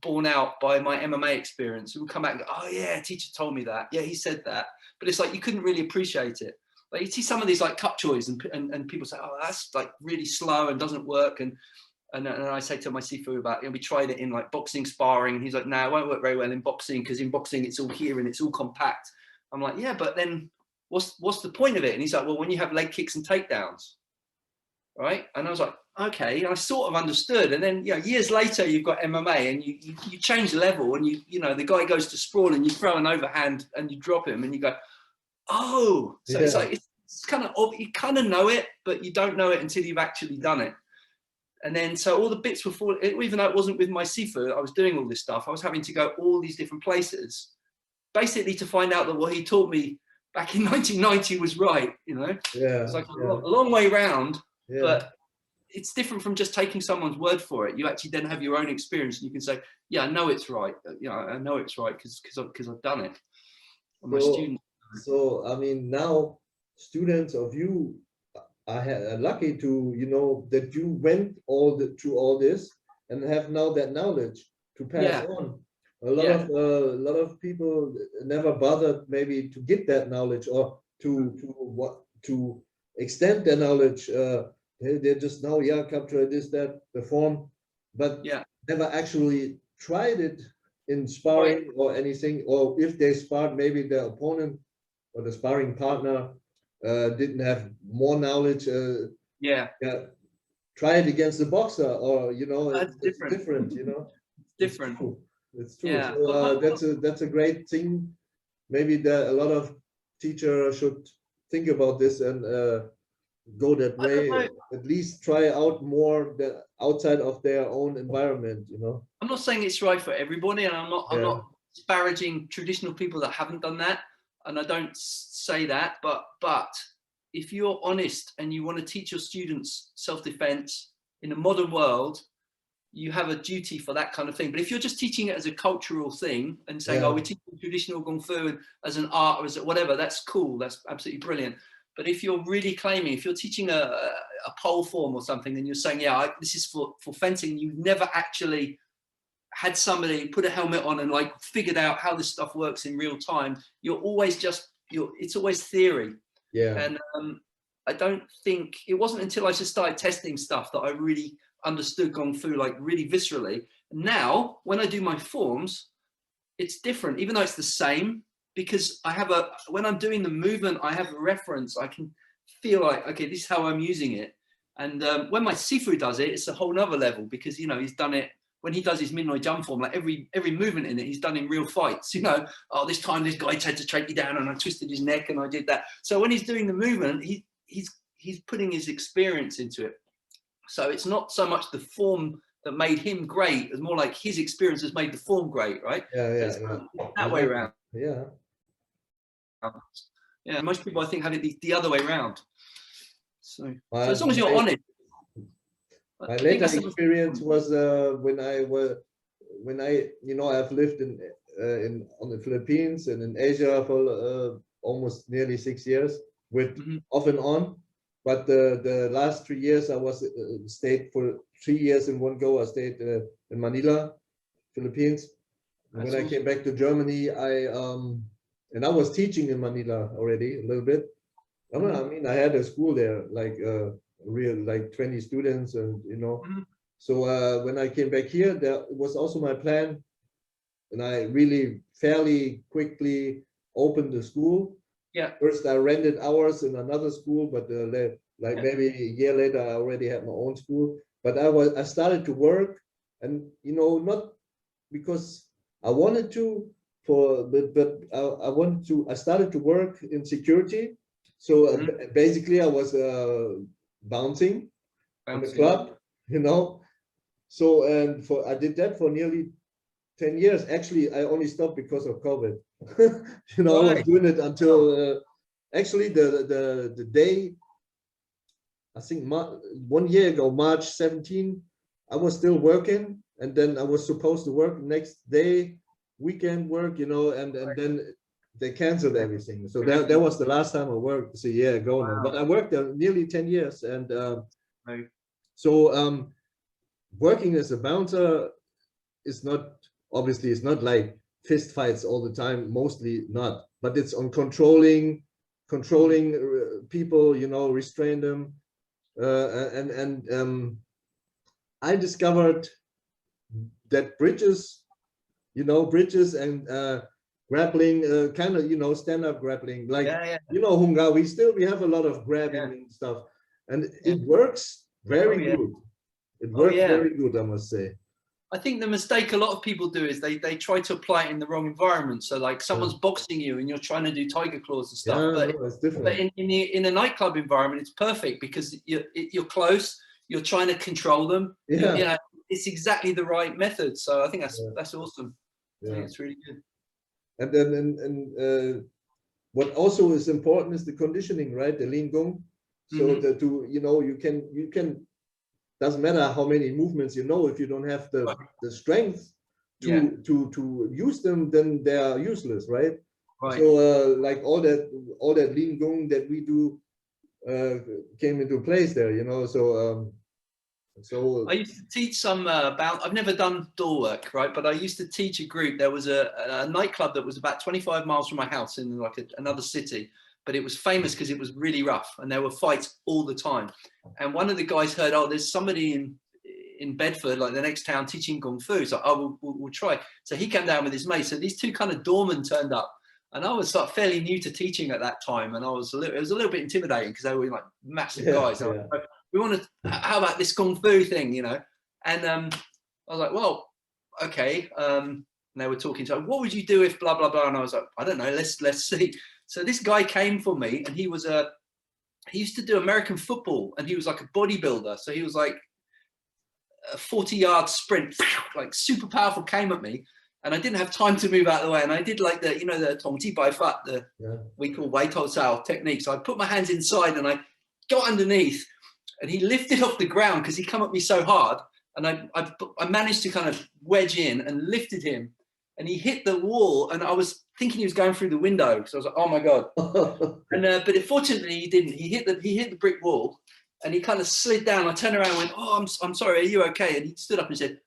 borne out by my MMA experience. We would come back and go, oh yeah, teacher told me that. Yeah, he said that. But it's like, you couldn't really appreciate it. Like you see some of these like cup choys and people say, oh, that's like really slow and doesn't work. And I say to my Sifu about, you know, we tried it in like boxing sparring. And he's like, no, it won't work very well in boxing, because in boxing, it's all here and it's all compact. I'm like, yeah, but then what's the point of it? And he's like, well, when you have leg kicks and takedowns, right? And I was like, okay. And I sort of understood. And then, you know, years later, you've got MMA and you change the level, and you know, the guy goes to sprawl and you throw an overhand and you drop him and you go, oh, so it's like, it's kind of, you kind of know it, but you don't know it until you've actually done it. And then, so all the bits were falling, even though it wasn't with my Sifu, I was doing all this stuff. I was having to go all these different places, basically to find out that what he taught me back in 1990 was right, you know? Yeah. It's like a long way round, but it's different from just taking someone's word for it. You actually then have your own experience, and you can say, yeah, I know it's right. You know, I know it's right because I've done it. And my students. So, I mean, now students of you are lucky to, you know, that you went through all this and have now that knowledge to pass on. A lot of people never bothered maybe to get that knowledge, or to extend their knowledge. They just know, come try this, that, perform, but never actually tried it in sparring or anything. Or if they sparred, maybe their opponent or the sparring partner didn't have more knowledge. Try it against the boxer, or, you know, it's different, you know. Different. It's true. Yeah. So that's a great thing. Maybe that a lot of teachers should think about this and go that way. At least try out more outside of their own environment. You know. I'm not saying it's right for everybody, and I'm not disparaging traditional people that haven't done that, and I don't say that. But if you're honest and you want to teach your students self-defense in a modern world, you have a duty for that kind of thing. But if you're just teaching it as a cultural thing and saying, oh, we're teaching traditional Kung Fu as an art or as whatever, that's cool. That's absolutely brilliant. But if you're really claiming, if you're teaching a pole form or something, and you're saying, this is for fencing, you've never actually had somebody put a helmet on and like figured out how this stuff works in real time, you're always it's always theory. Yeah. And I don't think, it wasn't until I just started testing stuff that I really understood Kung Fu like really viscerally. Now when I do my forms, it's different, even though it's the same, because I have when I'm doing the movement, I have a reference. I can feel like, okay, this is how I'm using it. And when my Sifu does it, it's a whole nother level, because, you know, he's done it when he does his Minoi jump form, like every movement in it, he's done in real fights, you know. Oh, this time this guy tried to take me down and I twisted his neck and I did that. So when he's doing the movement, he's putting his experience into it. So it's not so much the form that made him great, as more like his experience has made the form great, right? That way around. Yeah, most people I think have it the other way around. So as long as you're honest. My later experience was when I you know, I've lived on the Philippines and in Asia for almost nearly 6 years, with off and on. But the last 3 years I stayed for 3 years in one go. I stayed in Manila, Philippines. And when I came back to Germany, I was teaching in Manila already a little bit. I mean, I had a school there, like like 20 students, and you know. So when I came back here, that was also my plan, and I really fairly quickly opened the school. Yeah. First, I rented hours in another school, but maybe a year later, I already had my own school. But I started to work, and you know, not because I wanted to, I started to work in security. So basically I was bouncing in the club, you know. So I did that for nearly 10 years. Actually, I only stopped because of COVID. You know, I was doing it until actually the day, I think 1 year ago, March 17, I was still working, and then I was supposed to work next day, weekend work, you know, and then they canceled everything. So that was the last time I worked. It's a year ago now, but I worked there nearly 10 years. And so working as a bouncer is not, obviously it's not like fist fights all the time, mostly not, but it's on controlling people, you know, restrain them. I discovered that bridges, you know, bridges and grappling, kind of, you know, stand-up grappling, like, you know, Hunga, we have a lot of grabbing and stuff, and it works very good. It works very good, I must say. I think the mistake a lot of people do is they try to apply it in the wrong environment. So like someone's boxing you and you're trying to do tiger claws and stuff. But, no, it's different. But in a nightclub environment, it's perfect because you're close. You're trying to control them. You know, it's exactly the right method. So I think that's awesome. I think it's really good. And then what also is important is the conditioning, right? The lean gung. So you know, you can. Doesn't matter how many movements you know, if you don't have the strength to use them, then they are useless, right? So like all that lean gung that we do came into place there, you know. So I used to teach some about, I've never done door work, right? But I used to teach a group. There was a nightclub that was about 25 miles from my house in like another city. But it was famous because it was really rough and there were fights all the time. And one of the guys heard, oh, there's somebody in Bedford, like the next town, teaching Kung Fu. So, oh, we'll try. So he came down with his mate. So these two kind of doormen turned up. And I was like fairly new to teaching at that time. And it was a little bit intimidating because they were like massive guys. Like, we want to, how about this Kung Fu thing, you know? And I was like, well, okay. And they were talking to, what would you do if blah, blah, blah. And I was like, I don't know, let's see. So this guy came for me and he used to do American football and he was like a bodybuilder. So he was like a 40-yard sprint, like super powerful, came at me and I didn't have time to move out of the way. And I did like the, you know, the Tongji BoFaat, we call Wei Tou Sao technique. So I put my hands inside and I got underneath and he lifted off the ground because he come at me so hard. And I managed to kind of wedge in and lifted him. And he hit the wall, and I was thinking he was going through the window. So I was like, "Oh my god!" And but fortunately, he didn't. He hit the brick wall, and he kind of slid down. I turned around and went, "Oh, I'm sorry. Are you okay?" And he stood up and said,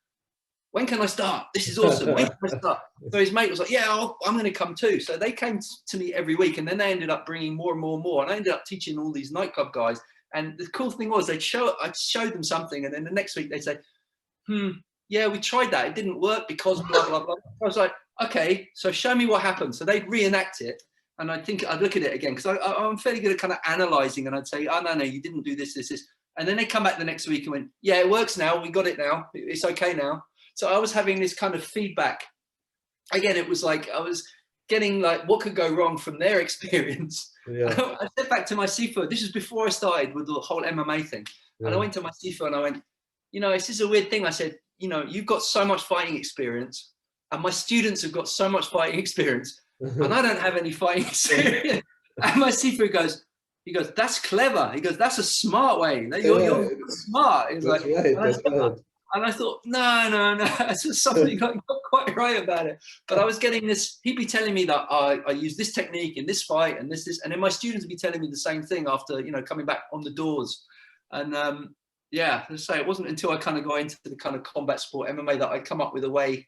"When can I start? This is awesome. When can I start?" So his mate was like, "Yeah, I'm going to come too." So they came to me every week, and then they ended up bringing more and more and more. And I ended up teaching all these nightclub guys. And the cool thing was, I'd show them something, and then the next week they'd say, yeah, we tried that. It didn't work because blah, blah, blah. I was like, okay, so show me what happened. So they'd reenact it. And I'd look at it again because I'm fairly good at kind of analyzing. And I'd say, oh, no, you didn't do this. And then they come back the next week and went, yeah, it works now. We got it now. It's okay now. So I was having this kind of feedback. Again, it was like I was getting like what could go wrong from their experience. I said back to my Sifu. This was before I started with the whole MMA thing. And I went to my Sifu and I went, you know, this is a weird thing. I said, you know, you've got so much fighting experience and my students have got so much fighting experience and I don't have any fighting experience. And my Sifu goes, he goes, that's clever. He goes, that's a smart way. You're smart. He's like, and I thought, no, it's something not quite right about it. But I was getting this, he'd be telling me that I use this technique in this fight and this, and then my students would be telling me the same thing after, you know, coming back on the doors. And yeah, let's say it wasn't until I kind of got into the kind of combat sport MMA that I come up with a way,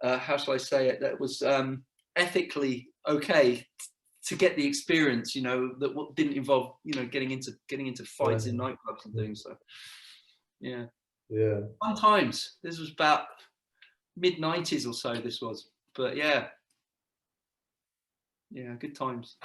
how shall I say it, that was ethically okay to get the experience, you know, that what didn't involve, you know, getting into fights in nightclubs and things. So yeah. Fun times. This was about mid-90s or so, this was. But yeah, good times.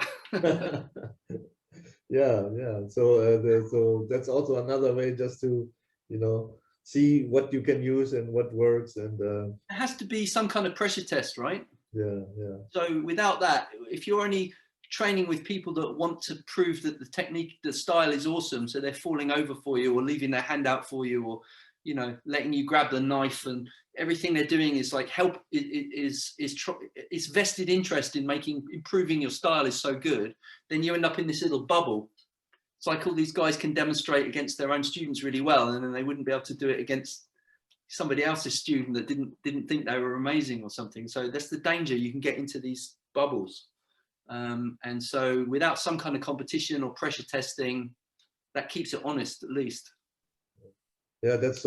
So that's also another way just to, you know, see what you can use and what works. And it has to be some kind of pressure test, right? yeah. So without that, if you're only training with people that want to prove that the technique, the style is awesome, so they're falling over for you or leaving their hand out for you, or, you know, letting you grab the knife, and everything they're doing is like help, is vested interest in improving your style is so good, then you end up in this little bubble. It's like all these guys can demonstrate against their own students really well, and then they wouldn't be able to do it against somebody else's student that didn't think they were amazing or something. So that's the danger. You can get into these bubbles. And so without some kind of competition or pressure testing, that keeps it honest, at least. Yeah, that's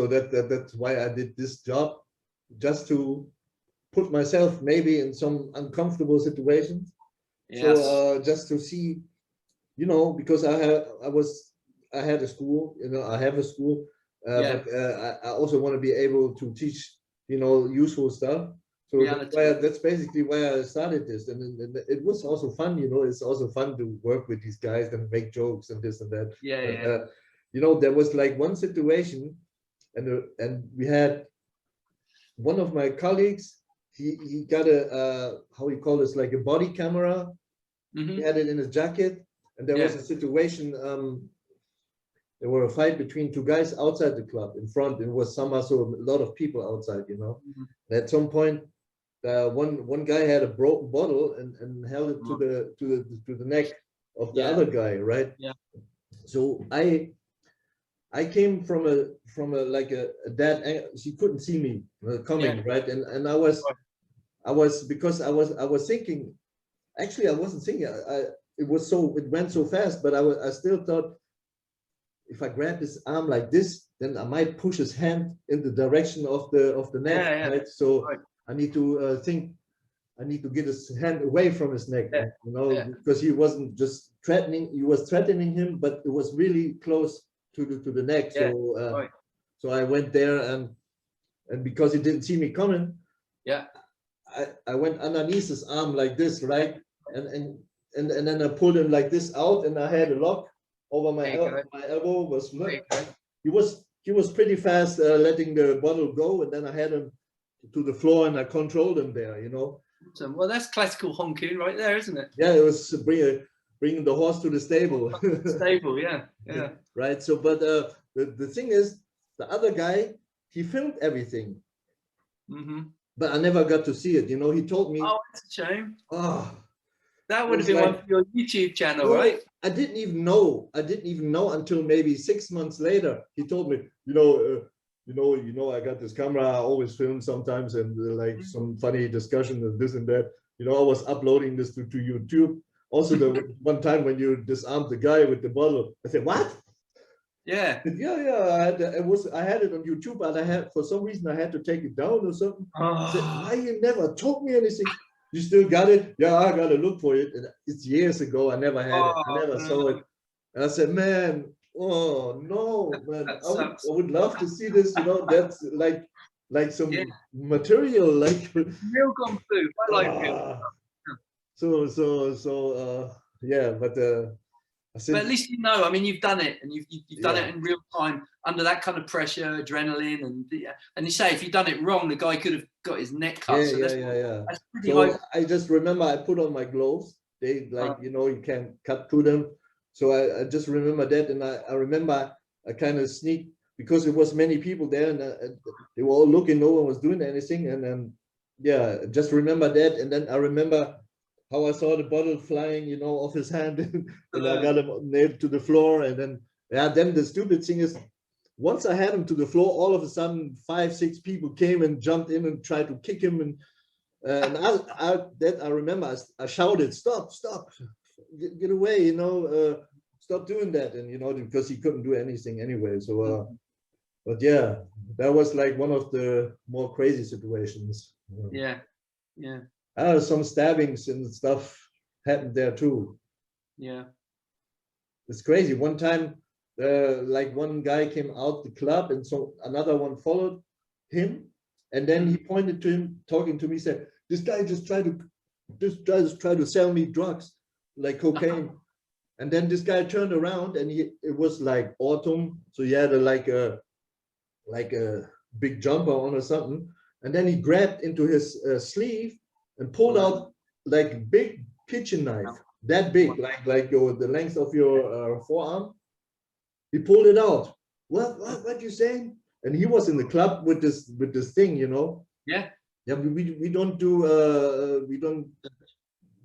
why I did this job, just to put myself maybe in some uncomfortable situations. Yes. So just to see, you know, because I had a school, you know, I have a school, but I also want to be able to teach, you know, useful stuff. So that's basically why I started this, and it was also fun, you know. It's also fun to work with these guys and make jokes and this and that. You know, there was like one situation, and we had one of my colleagues. He got a how we call this, like a body camera. He had it in his jacket, and there was a situation. There were a fight between two guys outside the club in front. It was summer, so a lot of people outside, you know. At some point, one guy had a broken bottle and held it to the neck of the other guy, right? So I came from a like a dead angle. She couldn't see me coming, right? And I was because I was thinking. Actually, I wasn't thinking. It went so fast, but I still thought, if I grab his arm like this, then I might push his hand in the direction of the neck, right? So I need to think. I need to get his hand away from his neck, you know, because he wasn't just threatening. He was threatening him, but it was really close to the neck. So so I went there, and because he didn't see me coming, I went underneath his arm like this, right? And then I pulled him like this out, and I had a lock over my elbow. Was he was pretty fast letting the bottle go, and then I had him to the floor, and I controlled him there, you know. Well, that's classical Hong Kong right there, isn't it? Yeah, it was bringing the horse to the stable. Stable, yeah. Right. So, but the thing is, the other guy, he filmed everything, but I never got to see it. You know, he told me. Oh, that's a shame. Oh, that would have been one for your YouTube channel, right? I didn't even know. I didn't even know until maybe 6 months later. He told me, you know, I got this camera. I always film sometimes, and like some funny discussion and this and that. You know, I was uploading this to YouTube. Also, the one time when you disarmed the guy with the bottle, I said, "What?" Yeah. I had it on YouTube, but for some reason I had to take it down or something. I said, "Why you never told me anything? You still got it?" "Yeah, I gotta look for it." And it's years ago. I never had it. I never saw it. And I said, "Man, oh no, man! I would love to see this. You know, that's like some material, like real kung-fu. I like it. So yeah, but at least you know. I mean, you've done it, and you've done it in real time under that kind of pressure, adrenaline, and you say if you'd done it wrong, the guy could have got his neck cut. That's so I just remember I put on my gloves. They you know, you can't cut through them. So I just remember that, and I remember I kind of sneaked, because there was many people there, and they were all looking. No one was doing anything, and then just remember that, and then I remember how I saw the bottle flying, you know, off his hand, and I got him nailed to the floor, and then then the stupid thing is, once I had him to the floor, all of a sudden 5, 6 people came and jumped in and tried to kick him, and I remember I shouted, "Stop! Stop! Get away, you know, stop doing that." And, you know, because he couldn't do anything anyway. So, but yeah, that was like one of the more crazy situations. Yeah. Some stabbings and stuff happened there too. Yeah. It's crazy. One time, like one guy came out the club, and so another one followed him, and then he pointed to him, talking to me, said, "This guy just tried to sell me drugs, like cocaine." And then this guy turned around, and it was like autumn, so he had like a big jumper on or something, and then he grabbed into his sleeve and pulled out like big kitchen knife, that big, like the length of your forearm. He pulled it out. What you saying? And he was in the club with this thing, you know. Yeah. Yeah, we don't do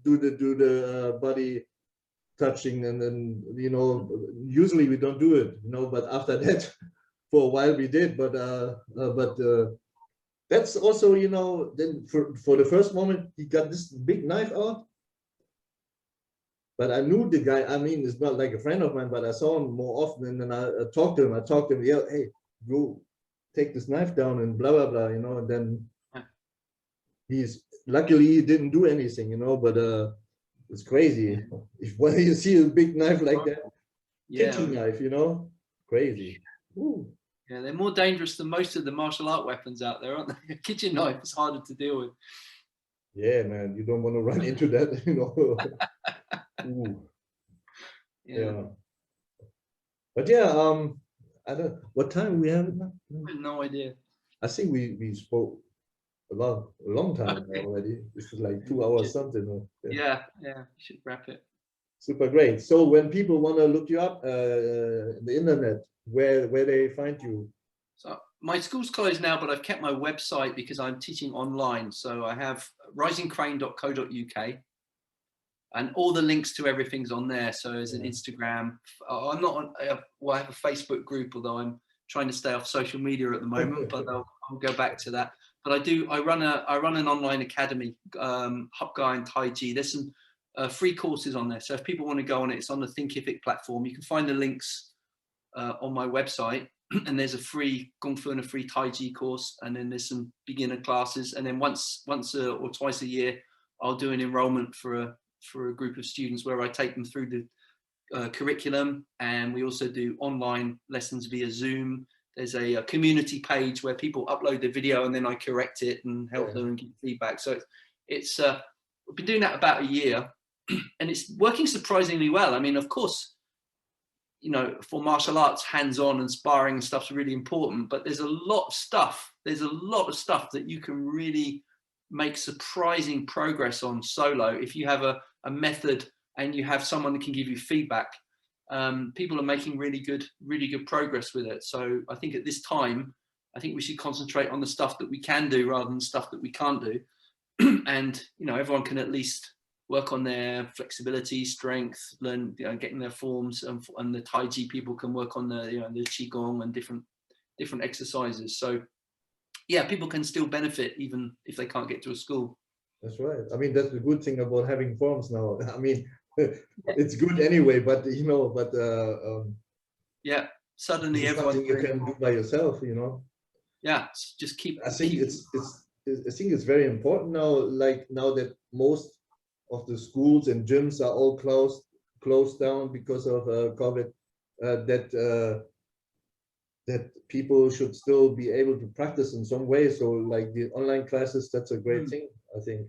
the body touching, and then, you know, usually we don't do it, you know, but after that for a while we did, but that's also, you know, then for the first moment he got this big knife out, but I knew the guy. I mean, it's not like a friend of mine, but I saw him more often, and then I talked to him, yeah, hey, go take this knife down and blah blah blah, you know. And then luckily he didn't do anything, you know, but it's crazy when you see a big knife like that, kitchen knife, you know, crazy. Ooh. Yeah, they're more dangerous than most of the martial art weapons out there, aren't they? A kitchen knife is harder to deal with. Yeah, man, you don't want to run into that, you know. Ooh. Yeah. But yeah, I don't. What time we have now? No idea. I think we spoke a long time already. This is like 2 hours something. Yeah, we should wrap it. Super great. So when people want to look you up on the internet, where they find you? So my school's closed now, but I've kept my website because I'm teaching online. So I have risingcrane.co.uk, and all the links to everything's on there. So there's an Instagram. I'm not on. Well, I have a Facebook group, although I'm trying to stay off social media at the moment. But I'll go back to that. But I run an online academy, Hop Guy and Tai Chi. There's some free courses on there. So if people want to go on it, it's on the Thinkific platform. You can find the links on my website. And there's a free Kung Fu and a free Tai Chi course, and then there's some beginner classes, and then once or twice a year I'll do an enrollment for a group of students where I take them through the curriculum, and we also do online lessons via Zoom. There's a community page where people upload the video and then I correct it and help them and give feedback. So it's we've been doing that about a year, and it's working surprisingly well. I mean, of course, you know, for martial arts, hands-on and sparring and stuff's really important, but there's a lot of stuff. There's a lot of stuff that you can really make surprising progress on solo if you have a method and you have someone that can give you feedback. People are making really good progress with it. So I think at this time, I think we should concentrate on the stuff that we can do rather than stuff that we can't do. And, you know, everyone can at least work on their flexibility, strength, learn, you know, getting their forms, and the Tai Chi people can work on the, you know, the Qigong and different exercises. So yeah, people can still benefit even if they can't get to a school. That's right. I mean, that's the good thing about having forms now. I mean, it's good anyway, but you know, yeah, suddenly everyone you can do by yourself, you know. Yeah, just keep. I think it's very important now. Like now that most of the schools and gyms are all closed down because of COVID, that people should still be able to practice in some way. So like the online classes, that's a great thing, I think.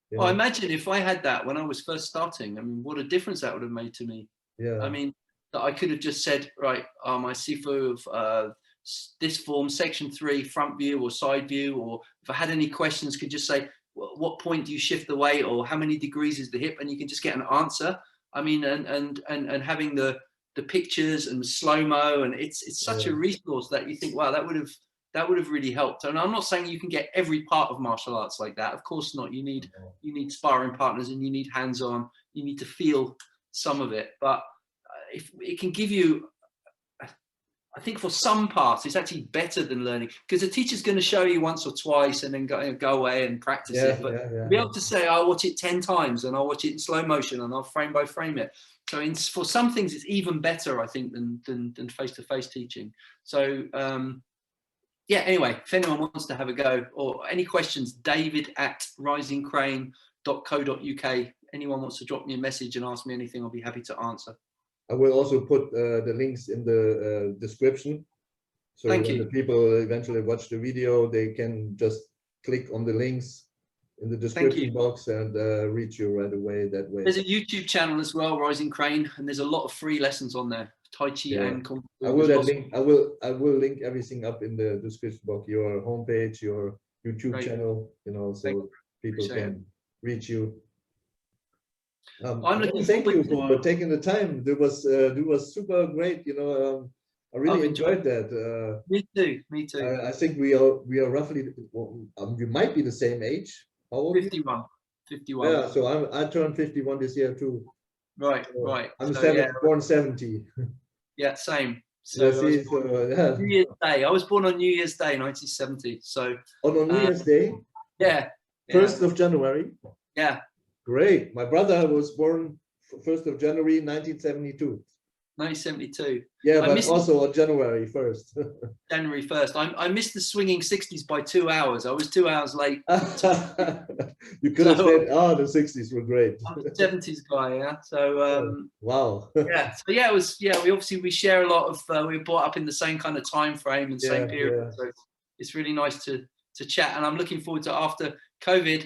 You know? Well, imagine if I had that when I was first starting. I mean, what a difference that would have made to me. Yeah. I mean, that I could have just said, right, my Sifu of this form, section 3, front view or side view, or if I had any questions, could just say, what point do you shift the weight, or how many degrees is the hip, and you can just get an answer. I mean, and having the pictures and the slow-mo, and it's such a resource that you think, wow, that would have really helped. And I'm not saying you can get every part of martial arts like that, of course not. You need sparring partners, and you need hands-on, you need to feel some of it, but if it can give you, I think for some parts it's actually better than learning, because the teacher's going to show you once or twice and then go away and practice it. But be able to say, I'll watch it 10 times and I'll watch it in slow motion and I'll frame by frame it. So for some things it's even better, I think, than face-to-face teaching. So yeah, anyway, if anyone wants to have a go or any questions, david@risingcrane.co.uk. Anyone wants to drop me a message and ask me anything, I'll be happy to answer. I will also put the links in the description. So when the people eventually watch the video, they can just click on the links in the description box and reach you right away that way. There's a YouTube channel as well, Rising Crane, and there's a lot of free lessons on there, Tai Chi and Kung Fu. I will link everything up in the description box, your homepage, your YouTube channel, you know, so people can reach you. I'm looking thank you forward for taking the time. It was super great. You know, I really enjoyed that. Me too. Me too. I think we are roughly. We might be the same age. How old? 51. 51. Yeah. So I turned 51 this year too. Right. So Right. I'm So, born 70. Yeah. Same. So So, yeah. New Year's Day. I was born on New Year's Day, 1970. So On New Year's Day. yeah. 1st of January. Yeah. Great. My brother was born 1st of January 1972. 1972. Yeah, but also on January 1st. January 1st. I missed the swinging 60s by 2 hours. I was 2 hours late. You could have said, oh, the 60s were great. I'm a 70s guy, yeah. So wow. yeah. So yeah, it was we share a lot of we were brought up in the same kind of time frame and same period. So it's really nice to chat, and I'm looking forward to after COVID,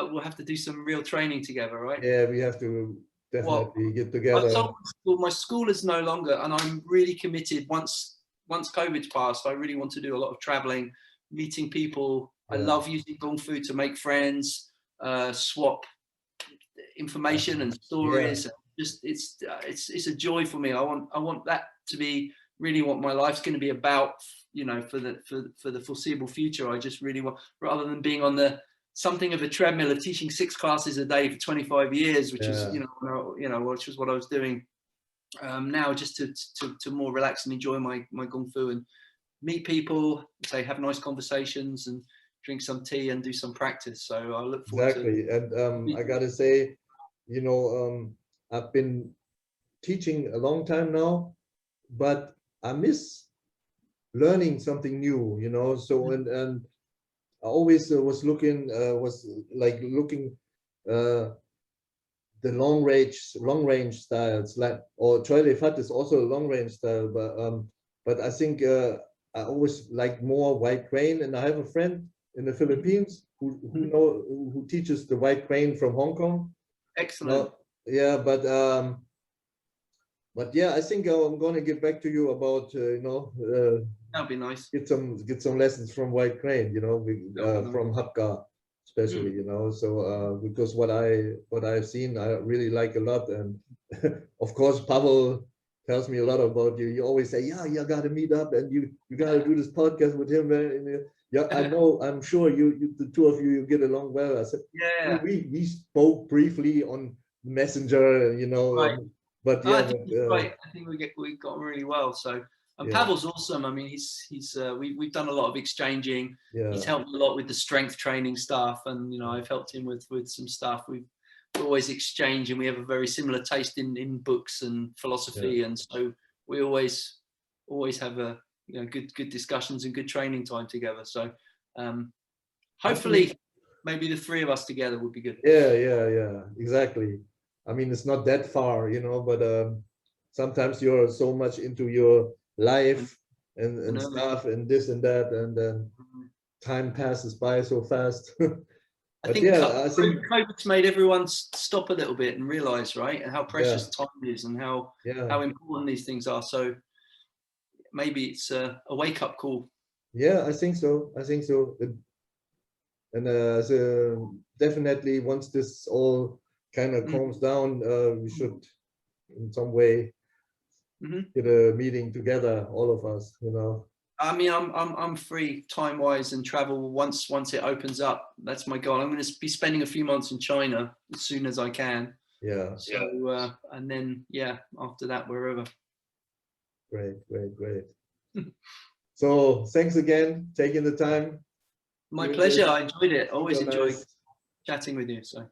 we'll have to do some real training together, right? Yeah, we have to definitely get together. My school is no longer, and I'm really committed. Once COVID's passed, I really want to do a lot of traveling, meeting people. I love using Kung Fu to make friends, swap information and stories. Just it's a joy for me. I want that to be really what my life's going to be about. You know, for the foreseeable future. I just really want, rather than being on something of a treadmill of teaching 6 classes a day for 25 years, which is which was what I was doing. Now just to more relax and enjoy my Kung Fu and meet people, have nice conversations and drink some tea and do some practice. So I look forward to. And I gotta say, you know, I've been teaching a long time now, but I miss learning something new, you know. So and I always was looking the long range styles, like, or BoFaat is also a long range style, but I think I always like more white crane, and I have a friend in the Philippines who teaches the white crane from Hong Kong. Excellent. Yeah, but yeah, I think I'm going to get back to you about that'd be nice. Get some lessons from white crane, you know, from HIP-HOP, especially, you know. So because what I've seen, I really like a lot, and of course Pavel tells me a lot about you. You always say, yeah, you got to meet up, and you got to do this podcast with him. Yeah, I know. I'm sure you the two of you get along well. I said, yeah. We spoke briefly on Messenger, you know. Right. But yeah, right. I think we got really well. So, and Pavel's awesome. I mean, we've done a lot of exchanging. He's helped me a lot with the strength training stuff, and I've helped him with some stuff. We always exchange, and we have a very similar taste in books and philosophy, and so we always have a good discussions and good training time together. So, hopefully, maybe the 3 of us together would be good. Yeah, exactly. I mean, it's not that far, you know, but sometimes you're so much into your life and stuff and this and that, and then time passes by so fast. I think COVID's made everyone stop a little bit and realize, right, and how precious time is and how important these things are. So maybe it's a wake-up call. Yeah, I think so. And so definitely once this all kind of calms down, we should in some way get a meeting together, all of us, you know. I mean, I'm free time-wise and travel once it opens up. That's my goal. I'm going to be spending a few months in China as soon as I can. Yeah. So and then after that, wherever. Great. So thanks again, taking the time. My pleasure. I enjoyed it. Always enjoy chatting with you. So.